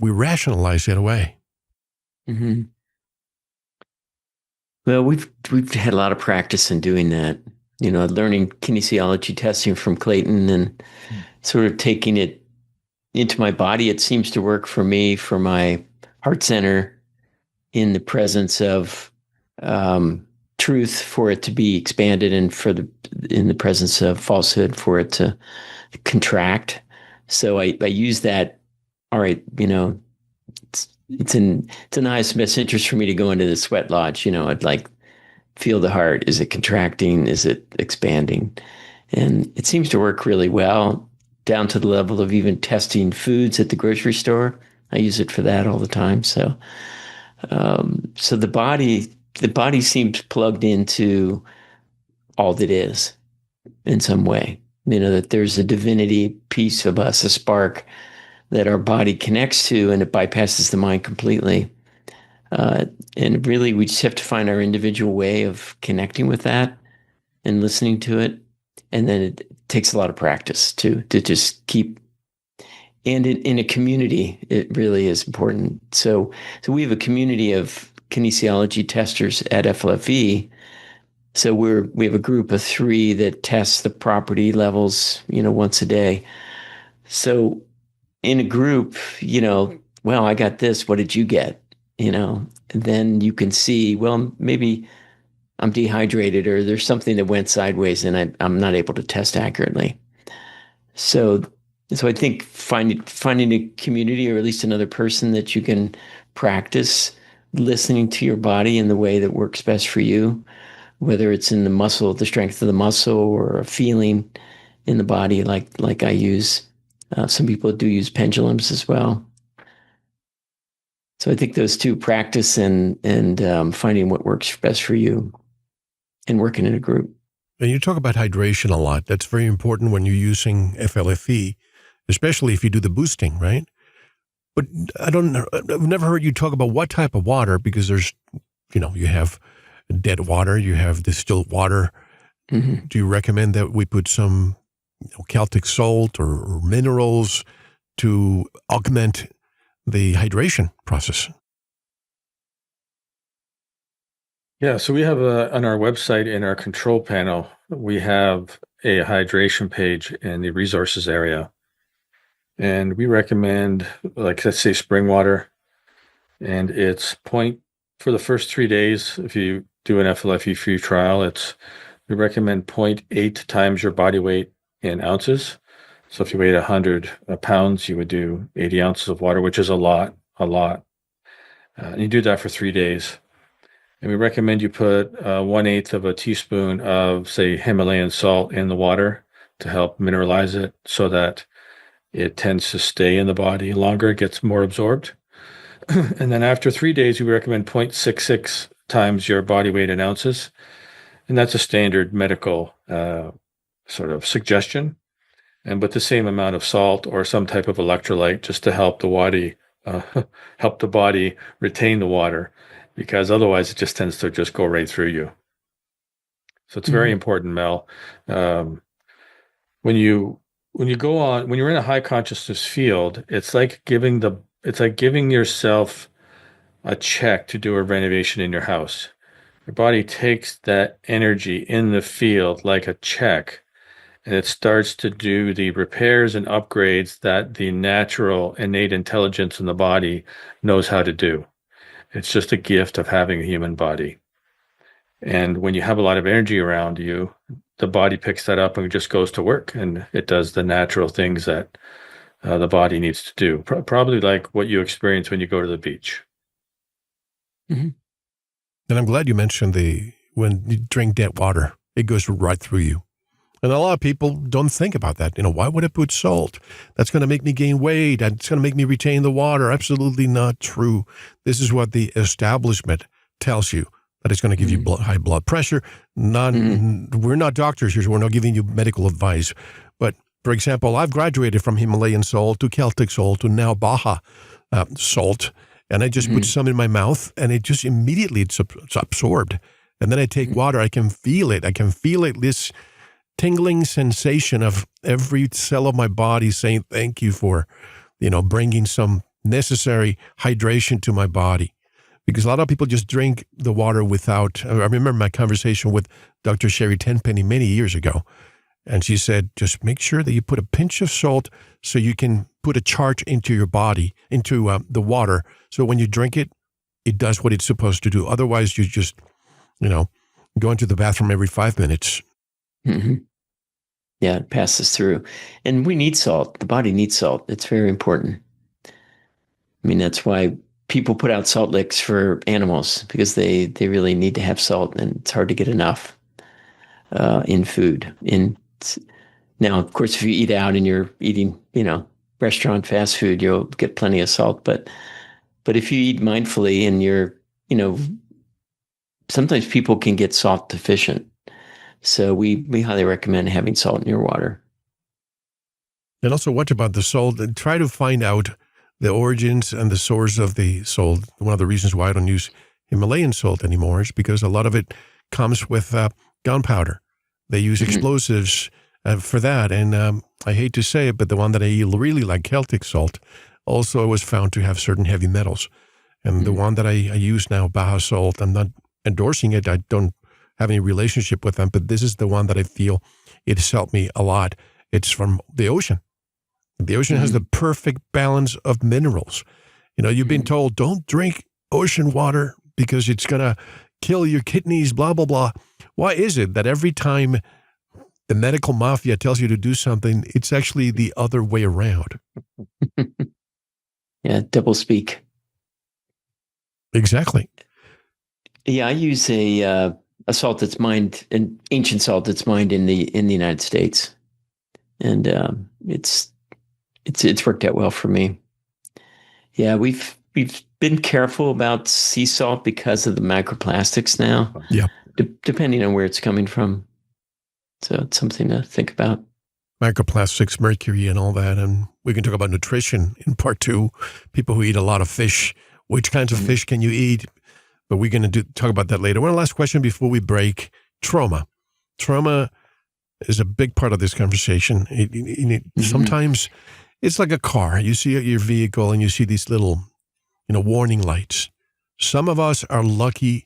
we rationalize it away? Mm-hmm. Well, we've had a lot of practice in doing that. You know, learning kinesiology testing from Clayton and sort of taking it into my body. It seems to work for me, for my heart center, in the presence of truth, for it to be expanded, and in the presence of falsehood, for it to contract. So I use that. All right, you know, it's in the highest best interest for me to go into the sweat lodge. You know, I'd like feel the heart. Is it contracting? Is it expanding? And it seems to work really well, down to the level of even testing foods at the grocery store. I use it for that all the time. So, so the body seems plugged into all that is in some way. You know, that there's a divinity piece of us, a spark that our body connects to, and it bypasses the mind completely. And really, we just have to find our individual way of connecting with that and listening to it. And then it takes a lot of practice to just keep. And in a community, it really is important. So we have a community of kinesiology testers at FLFE. So we have a group of 3 that test the property levels, you know, once a day. So in a group, you know, well, I got this. What did you get? You know, and then you can see, well, maybe I'm dehydrated, or there's something that went sideways and I'm not able to test accurately. So I think finding a community, or at least another person that you can practice listening to your body in the way that works best for you, whether it's in the muscle, the strength of the muscle, or a feeling in the body, like I use. Some people do use pendulums as well. So I think those 2, practice and finding what works best for you, and working in a group. And you talk about hydration a lot. That's very important when you're using FLFE, especially if you do the boosting, right? But I've never heard you talk about what type of water, because there's, you know, you have dead water, you have distilled water. Mm-hmm. Do you recommend that we put some, you know, Celtic salt or minerals to augment the hydration process? Yeah, so we have on our website, in our control panel, we have a hydration page in the resources area. And we recommend, like, let's say spring water, and it's for the first 3 days. If you do an FLFE free trial, we recommend 0.8 times your body weight in ounces. So if you weighed 100 pounds, you would do 80 ounces of water, which is a lot. And you do that for 3 days. And we recommend you put 1/8 of a teaspoon of, say, Himalayan salt in the water to help mineralize it, so that it tends to stay in the body longer, it gets more absorbed. And then after 3 days, we recommend 0.66 times your body weight in ounces. And that's a standard medical sort of suggestion. And with the same amount of salt or some type of electrolyte, just to help the body retain the water, because otherwise it just tends to just go right through you. So it's very important, Mel. When you're in a high consciousness field, it's like giving yourself a check to do a renovation in your house. Your body takes that energy in the field like a check, and it starts to do the repairs and upgrades that the natural innate intelligence in the body knows how to do. It's just a gift of having a human body. And when you have a lot of energy around you, the body picks that up and just goes to work, and it does the natural things that the body needs to do. Probably like what you experience when you go to the beach. Mm-hmm. And I'm glad you mentioned when you drink that water, it goes right through you. And a lot of people don't think about that. Why would I put salt? That's going to make me gain weight. That's going to make me retain the water. Absolutely not true. This is what the establishment tells you, that it's going to give you high blood pressure. We're not doctors here, so we're not giving you medical advice. But, for example, I've graduated from Himalayan salt to Celtic salt to now Baja salt, and I just put some in my mouth, and it just immediately it's absorbed. And then I take water. I can feel it. This tingling sensation of every cell of my body saying thank you for, bringing some necessary hydration to my body. Because a lot of people just drink the water without. I remember my conversation with Dr. Sherry Tenpenny many years ago, and she said, just make sure that you put a pinch of salt so you can put a charge into your body, into the water. So when you drink it, it does what it's supposed to do. Otherwise, you just, go into the bathroom every 5 minutes. Mm-hmm. Yeah, it passes through. And we need salt. The body needs salt. It's very important. I mean, that's why people put out salt licks for animals, because they really need to have salt, and it's hard to get enough in food. Now, of course, if you eat out and you're eating, restaurant fast food, you'll get plenty of salt. But if you eat mindfully and you're, sometimes people can get salt deficient. So we highly recommend having salt in your water. And also watch about the salt and try to find out the origins and the source of the salt. One of the reasons why I don't use Himalayan salt anymore is because a lot of it comes with gunpowder. They use explosives for that. And I hate to say it, but the one that I really like, Celtic salt, also was found to have certain heavy metals. And the one that I use now, Baja salt, I'm not endorsing it. I don't have any relationship with them, but this is the one that I feel it has helped me a lot. It's from the ocean. The ocean has the perfect balance of minerals. You've been told, don't drink ocean water because it's going to kill your kidneys, blah, blah, blah. Why is it that every time the medical mafia tells you to do something, it's actually the other way around? Yeah, double speak. Exactly. Yeah, I use a salt that's mined, an ancient salt that's mined in the United States, and it's worked out well for me. Yeah, we've been careful about sea salt because of the microplastics now. Yeah, depending on where it's coming from, so it's something to think about. Microplastics, mercury, and all that, and we can talk about nutrition in part 2. People who eat a lot of fish, which kinds of fish can you eat? But we're going to talk about that later. One last question before we break. Trauma. Trauma is a big part of this conversation. Sometimes it's like a car. You see your vehicle and you see these little, warning lights. Some of us are lucky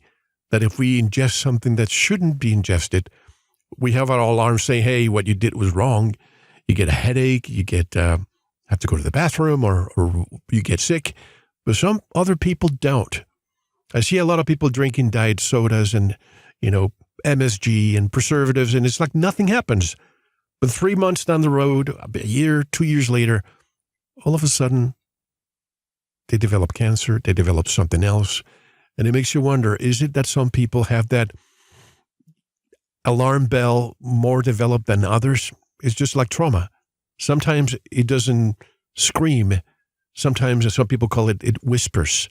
that if we ingest something that shouldn't be ingested, we have our alarm saying, hey, what you did was wrong. You get a headache. You get have to go to the bathroom or you get sick. But some other people don't. I see a lot of people drinking diet sodas and, MSG and preservatives, and it's like nothing happens. But 3 months down the road, a year, 2 years later, all of a sudden, they develop cancer, they develop something else. And it makes you wonder, is it that some people have that alarm bell more developed than others? It's just like trauma. Sometimes it doesn't scream. Sometimes some people call it whispers.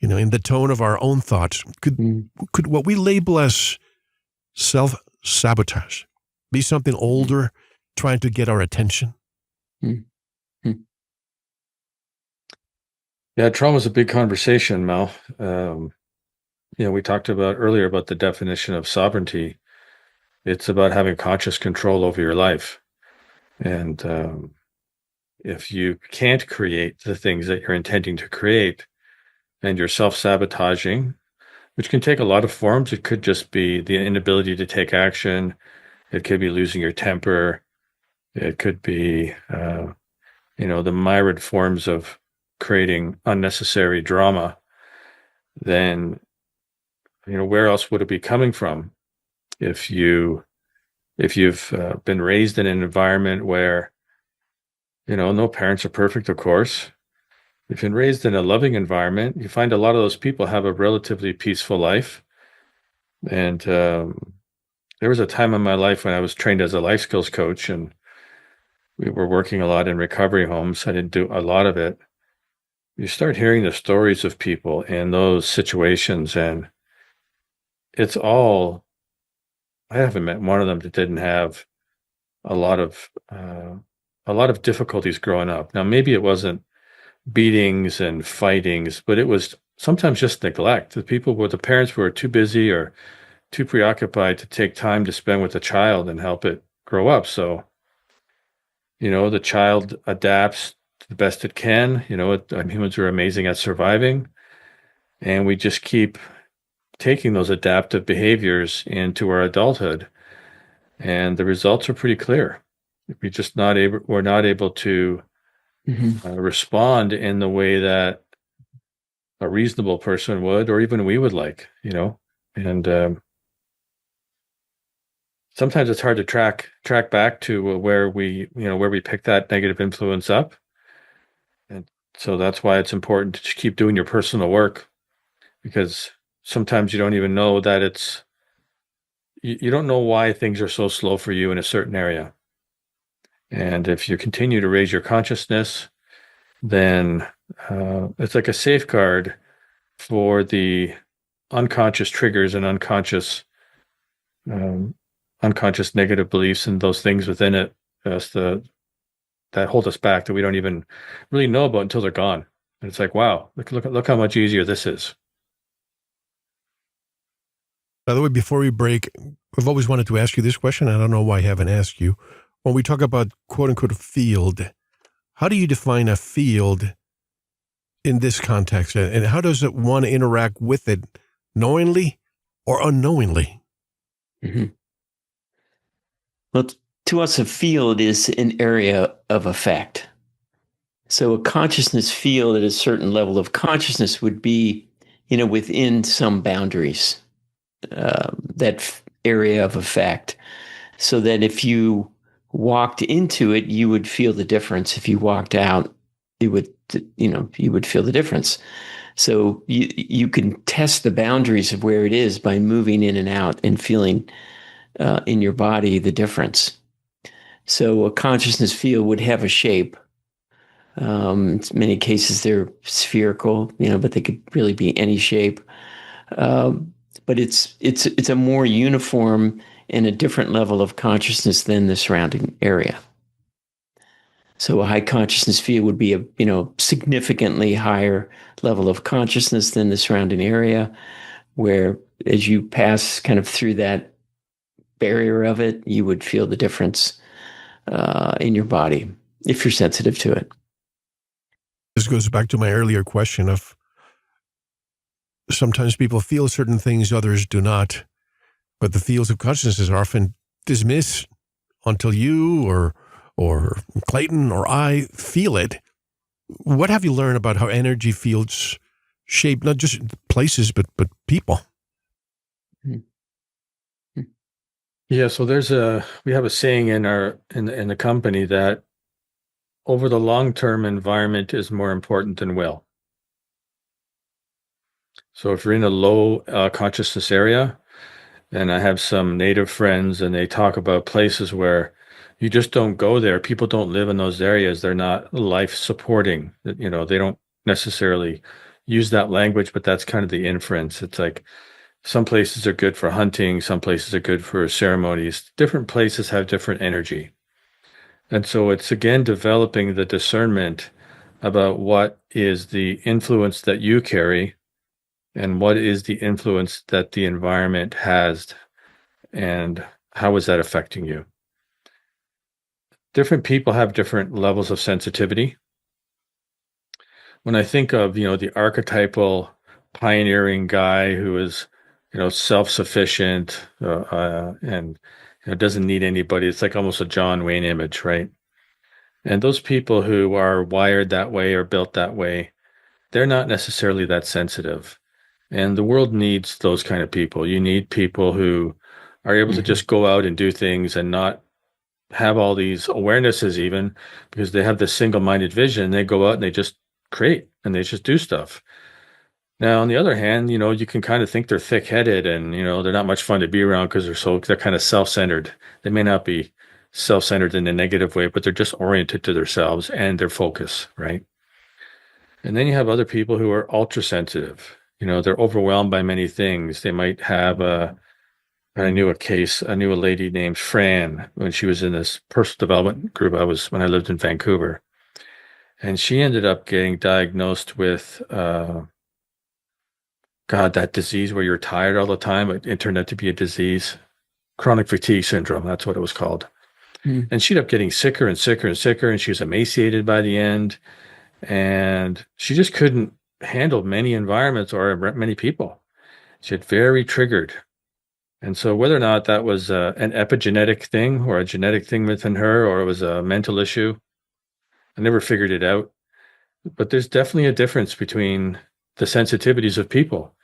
In the tone of our own thoughts. Could what we label as self-sabotage be something older trying to get our attention? Yeah, trauma is a big conversation, Mel. We talked about earlier about the definition of sovereignty. It's about having conscious control over your life. And if you can't create the things that you're intending to create, and you're self-sabotaging, which can take a lot of forms. It could just be the inability to take action. It could be losing your temper. It could be, the myriad forms of creating unnecessary drama. Then, where else would it be coming from if you If you've been raised in an environment where, no parents are perfect, of course. If you've been raised in a loving environment, you find a lot of those people have a relatively peaceful life. And there was a time in my life when I was trained as a life skills coach, and we were working a lot in recovery homes. I didn't do a lot of it. You start hearing the stories of people in those situations, and it's all, I haven't met one of them that didn't have a lot of difficulties growing up. Now, maybe it wasn't beatings and fightings, but it was sometimes just neglect. The parents were too busy or too preoccupied to take time to spend with the child and help it grow up. So, the child adapts to the best it can. Humans are amazing at surviving, and we just keep taking those adaptive behaviors into our adulthood, and the results are pretty clear. We're not able to respond in the way that a reasonable person would, or even we would like, and sometimes it's hard to track back to where we pick that negative influence up. And so that's why it's important to keep doing your personal work, because sometimes you don't even know that you don't know why things are so slow for you in a certain area. And if you continue to raise your consciousness, then it's like a safeguard for the unconscious triggers and unconscious negative beliefs and those things within it that hold us back, that we don't even really know about until they're gone. And it's like, wow, look how much easier this is. By the way, before we break, I've always wanted to ask you this question. I don't know why I haven't asked you. When we talk about quote unquote field, how do you define a field in this context? And how does it one interact with it, knowingly or unknowingly? Mm-hmm. Well, to us, a field is an area of effect. So a consciousness field at a certain level of consciousness would be, within some boundaries, that area of effect, so that if you walked into it, you would feel the difference. If you walked out, you would feel the difference. So you can test the boundaries of where it is by moving in and out and feeling in your body the difference. So a consciousness field would have a shape. In many cases, they're spherical, but they could really be any shape. But it's a more uniform and a different level of consciousness than the surrounding area. So a high consciousness field would be a significantly higher level of consciousness than the surrounding area, where as you pass kind of through that barrier of it, you would feel the difference in your body if you're sensitive to it. This goes back to my earlier question of sometimes people feel certain things, others do not, but the fields of consciousness are often dismissed until you or Clayton or I feel it. What have you learned about how energy fields shape not just places but people? Yeah, so we have a saying in the company that over the long term, environment is more important than will. So if you're in a low consciousness area, and I have some native friends, and they talk about places where you just don't go there. People don't live in those areas. They're not life supporting. They don't necessarily use that language, but that's kind of the inference. It's like some places are good for hunting. Some places are good for ceremonies. Different places have different energy. And so it's, again, developing the discernment about what is the influence that you carry and what is the influence that the environment has, and how is that affecting you? Different people have different levels of sensitivity. When I think of, the archetypal pioneering guy who is, self-sufficient and doesn't need anybody, it's like almost a John Wayne image, right? And those people who are wired that way or built that way, they're not necessarily that sensitive. And the world needs those kind of people. You need people who are able to just go out and do things and not have all these awarenesses, even because they have this single-minded vision. They go out and they just create and they just do stuff. Now, on the other hand, you can kind of think they're thick-headed and, they're not much fun to be around because they're kind of self-centered. They may not be self-centered in a negative way, but they're just oriented to themselves and their focus, right? And then you have other people who are ultra-sensitive. They're overwhelmed by many things. They might have I knew a lady named Fran when she was in this personal development group when I lived in Vancouver. And she ended up getting diagnosed with that disease where you're tired all the time. It turned out to be a disease, chronic fatigue syndrome. That's what it was called. Mm. And she ended up getting sicker and sicker and sicker, and she was emaciated by the end. And she just couldn't handle many environments or many people. She had very triggered. And so whether or not that was an epigenetic thing or a genetic thing within her, or it was a mental issue, I never figured it out. But there's definitely a difference between the sensitivities of people.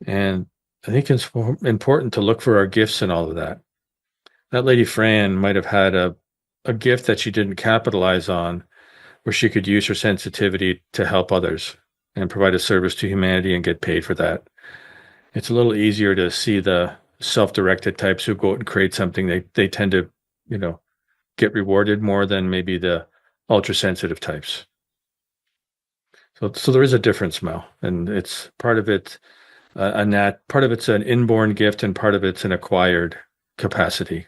And I think it's important to look for our gifts and all of that. That lady Fran might have had a gift that she didn't capitalize on, where she could use her sensitivity to help others and provide a service to humanity and get paid for that. It's a little easier to see the self-directed types who go out and create something. They tend to, get rewarded more than maybe the ultra-sensitive types. So there is a difference, Mel, and it's part of it part of it's an inborn gift, and part of it's an acquired capacity.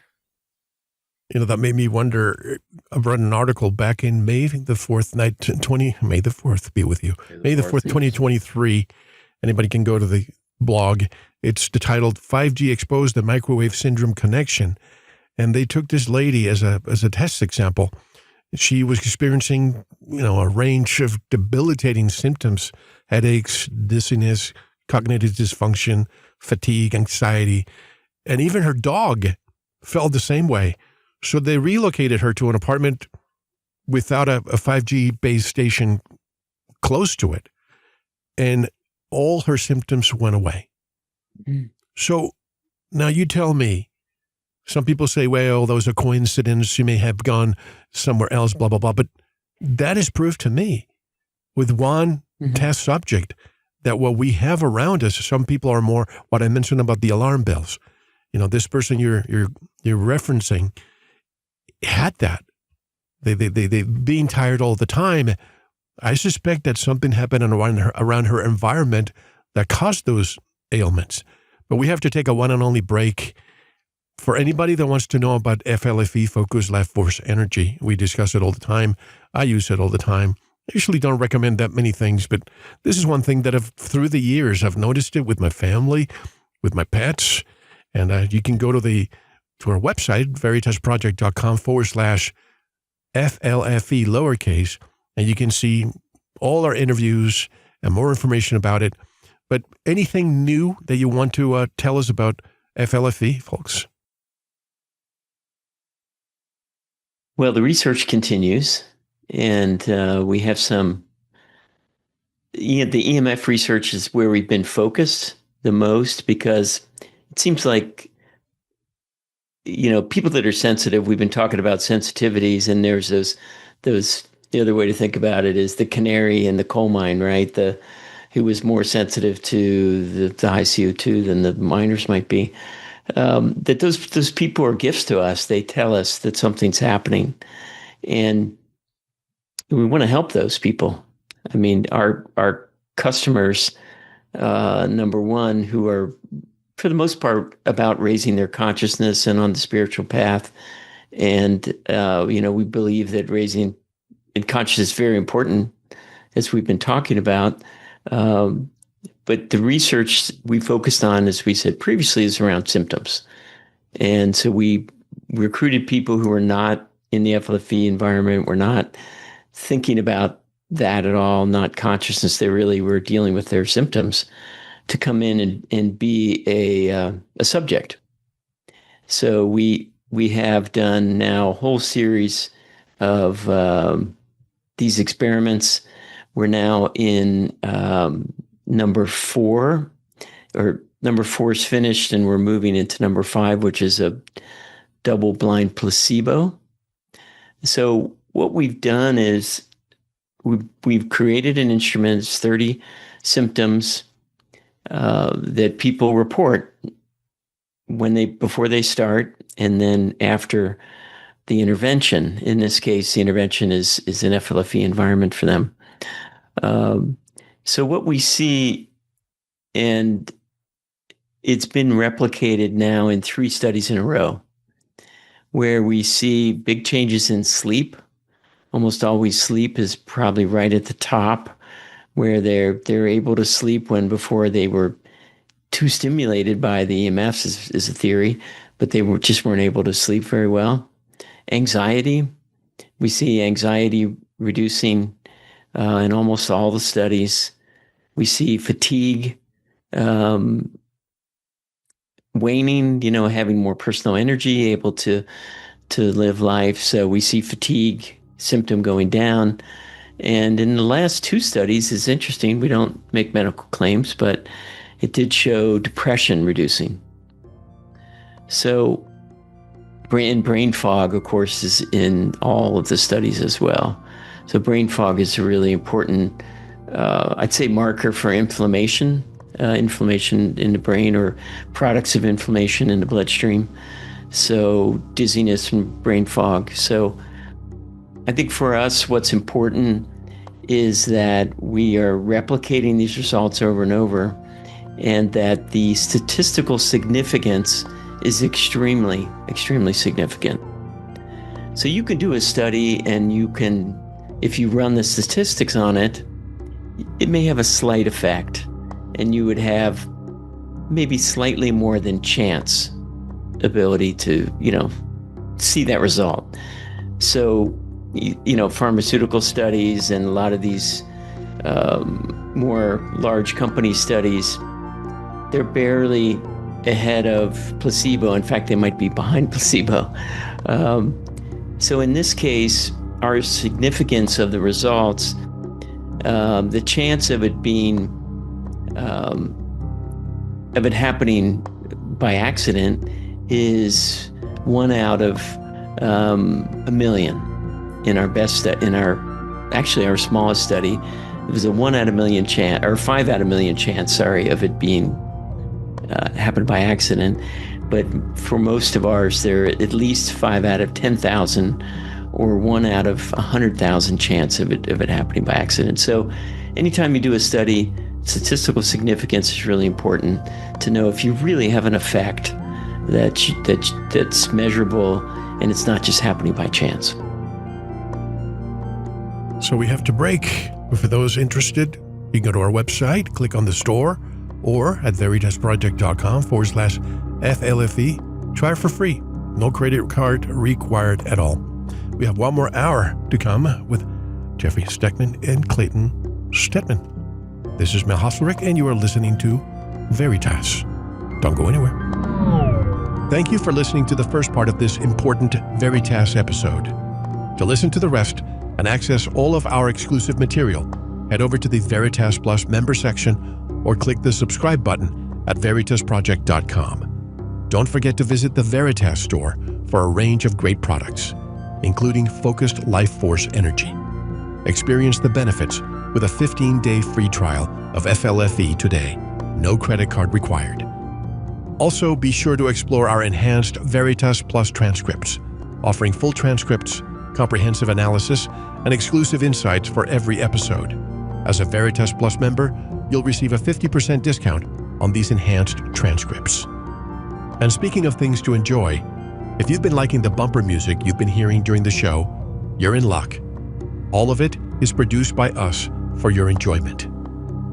That made me wonder. I read an article back in May the 4th, May the 4th be with you. May the 4th, 2023. Anybody can go to the blog. It's titled 5G Exposed the Microwave Syndrome Connection. And they took this lady as a test example. She was experiencing, a range of debilitating symptoms: headaches, dizziness, cognitive dysfunction, fatigue, anxiety, and even her dog felt the same way. So they relocated her to an apartment without a 5G base station close to it, and all her symptoms went away. Mm. So now you tell me, some people say, well, those are coincidences. She may have gone somewhere else, blah, blah, blah. But that is proof to me with one test subject that what we have around us, some people are more, what I mentioned about the alarm bells. This person you're referencing had that. They being tired all the time. I suspect that something happened around her environment that caused those ailments. But we have to take a one and only break. For anybody that wants to know about FLFE, Focus, Life Force, Energy, we discuss it all the time. I use it all the time. I usually don't recommend that many things, but this is one thing that through the years, I've noticed it with my family, with my pets. And you can go to our website, veritasproject.com/FLFE lowercase, and you can see all our interviews and more information about it. But anything new that you want to tell us about FLFE, folks? Well, the research continues, and we have some. The EMF research is where we've been focused the most, because it seems like, people that are sensitive, we've been talking about sensitivities, and there's those, the other way to think about it is the canary in the coal mine, right? Who was more sensitive to the high CO2 than the miners might be. That those people are gifts to us. They tell us that something's happening, and we want to help those people. I mean, our customers, number one, who are for the most part about raising their consciousness and on the spiritual path, and we believe that raising in consciousness is very important, as we've been talking about. But the research we focused on, as we said previously, is around symptoms. And so we recruited people who are not in the FLFE environment. We're not thinking about that at all, not consciousness. They really were dealing with their symptoms, to come in and be a subject. So we have done now a whole series of these experiments. We're now in number 4, or Number 4 is finished, and we're moving into number 5, which is a double-blind placebo. So what we've done is we've created an instrument. It's 30 symptoms that people report before they start, and then after the intervention. In this case, the intervention is an FLFE environment for them. So what we see, and it's been replicated now in 3 studies in a row, where we see big changes in sleep. Almost always sleep is probably right at the top, where they're able to sleep when before they were too stimulated by the EMFs is a theory, but they just weren't able to sleep very well. Anxiety, we see anxiety reducing in almost all the studies. We see fatigue waning, having more personal energy, able to live life. So we see fatigue symptom going down. And in the last 2 studies, it's interesting, we don't make medical claims, but it did show depression reducing. So brain fog, of course, is in all of the studies as well. So brain fog is a really important, I'd say, marker for inflammation in the brain, or products of inflammation in the bloodstream. So dizziness and brain fog. So I think for us, what's important is that we are replicating these results over and over, and that the statistical significance is extremely, extremely significant. So you can do a study, and if you run the statistics on it, it may have a slight effect, and you would have maybe slightly more than chance ability to, see that result. So, pharmaceutical studies and a lot of these more large company studies, they're barely ahead of placebo. In fact, they might be behind placebo. So in this case, our significance of the results, the chance of it happening by accident is 1 out of a million. In our our smallest study, it was a 1 out of a million chance, or 5 out of a million chance, of it being happened by accident. But for most of ours, they're at least 5 out of 10,000, or 1 out of 100,000 chance of it happening by accident. So anytime you do a study, statistical significance is really important to know if you really have an effect that's measurable, and it's not just happening by chance. So we have to break. For those interested, you can go to our website, click on the store, or at veritasproject.com/FLFE. Try it for free. No credit card required at all. We have 1 more hour to come with Jeffrey Stegman and Clayten Stedmann. This is Mel Hosselrick, and you are listening to Veritas. Don't go anywhere. Thank you for listening to the first part of this important Veritas episode. To listen to the rest and access all of our exclusive material, head over to the Veritas Plus member section or click the subscribe button at veritasproject.com. Don't forget to visit the Veritas store for a range of great products, including focused life force energy. Experience the benefits with a 15-day free trial of FLFE today. No credit card required. Also, be sure to explore our enhanced Veritas Plus transcripts, offering full transcripts, comprehensive analysis, and exclusive insights for every episode. As a Veritas Plus member, you'll receive a 50% discount on these enhanced transcripts. And speaking of things to enjoy, if you've been liking the bumper music you've been hearing during the show, you're in luck. All of it is produced by us for your enjoyment.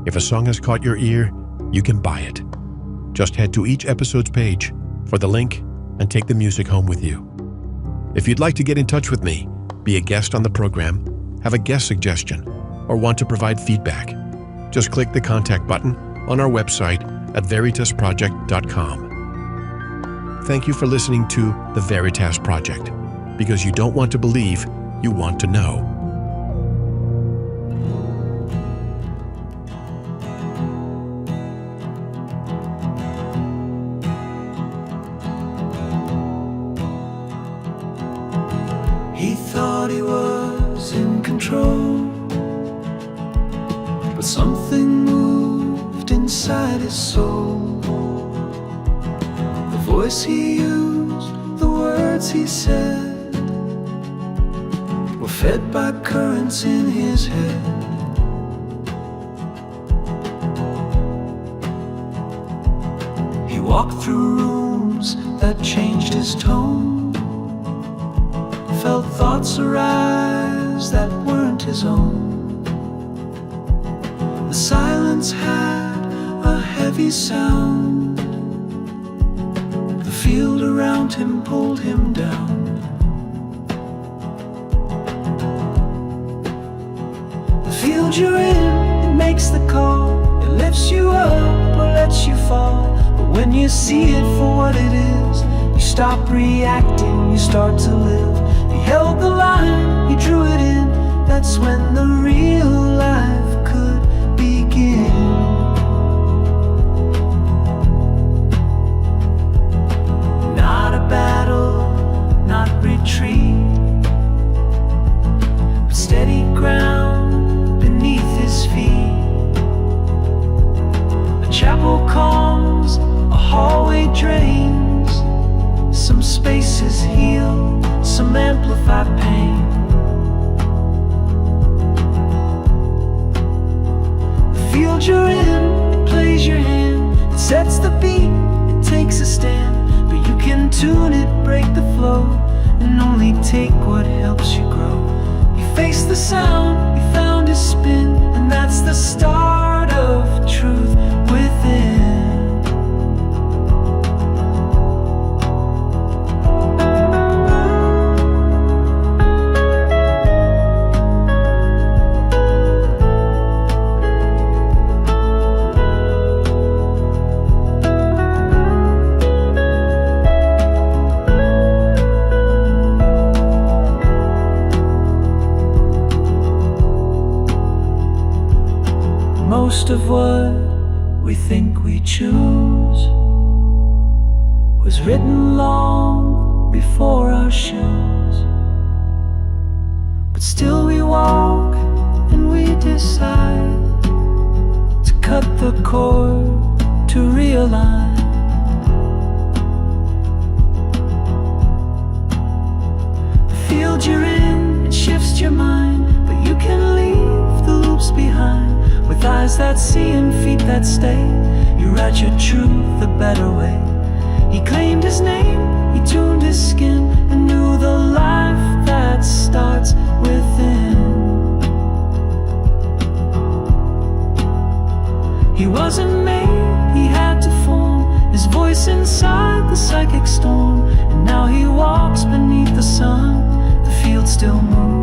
If a song has caught your ear, you can buy it. Just head to each episode's page for the link and take the music home with you. If you'd like to get in touch with me, be a guest on the program, have a guest suggestion, or want to provide feedback, just click the contact button on our website at veritasproject.com. Thank you for listening to The Veritas Project, because you don't want to believe, you want to know. thought he was in control, but something moved inside his soul. The voice he used, the words he said, were fed by currents in his head. He walked through rooms that changed his tone, felt thoughts arise that weren't his own. The silence had a heavy sound. The field around him pulled him down. The field you're in, it makes the call. It lifts you up or lets you fall. But when you see it for what it is, you stop reacting, you start to live. He held the line, he drew it in. That's when the real life could begin. Not a battle, not retreat, but steady ground beneath his feet. A chapel calms, a hallway drains. Some spaces heal, some amplify pain. The field you're in, it plays your hand. It sets the beat, it takes a stand. But you can tune it, break the flow, and only take what helps you grow. He faced the sound, he found his spin, and that's the start of truth within. Most of what we think we choose was written long before our shoes. But still we walk and we decide to cut the cord, to realign. The field you're in, it shifts your mind, but you can leave the loops behind. With eyes that see and feet that stay, you write your truth a better way. He claimed his name, he tuned his skin, and knew the life that starts within. He wasn't made, he had to form his voice inside the psychic storm. And now he walks beneath the sun, the field still moves.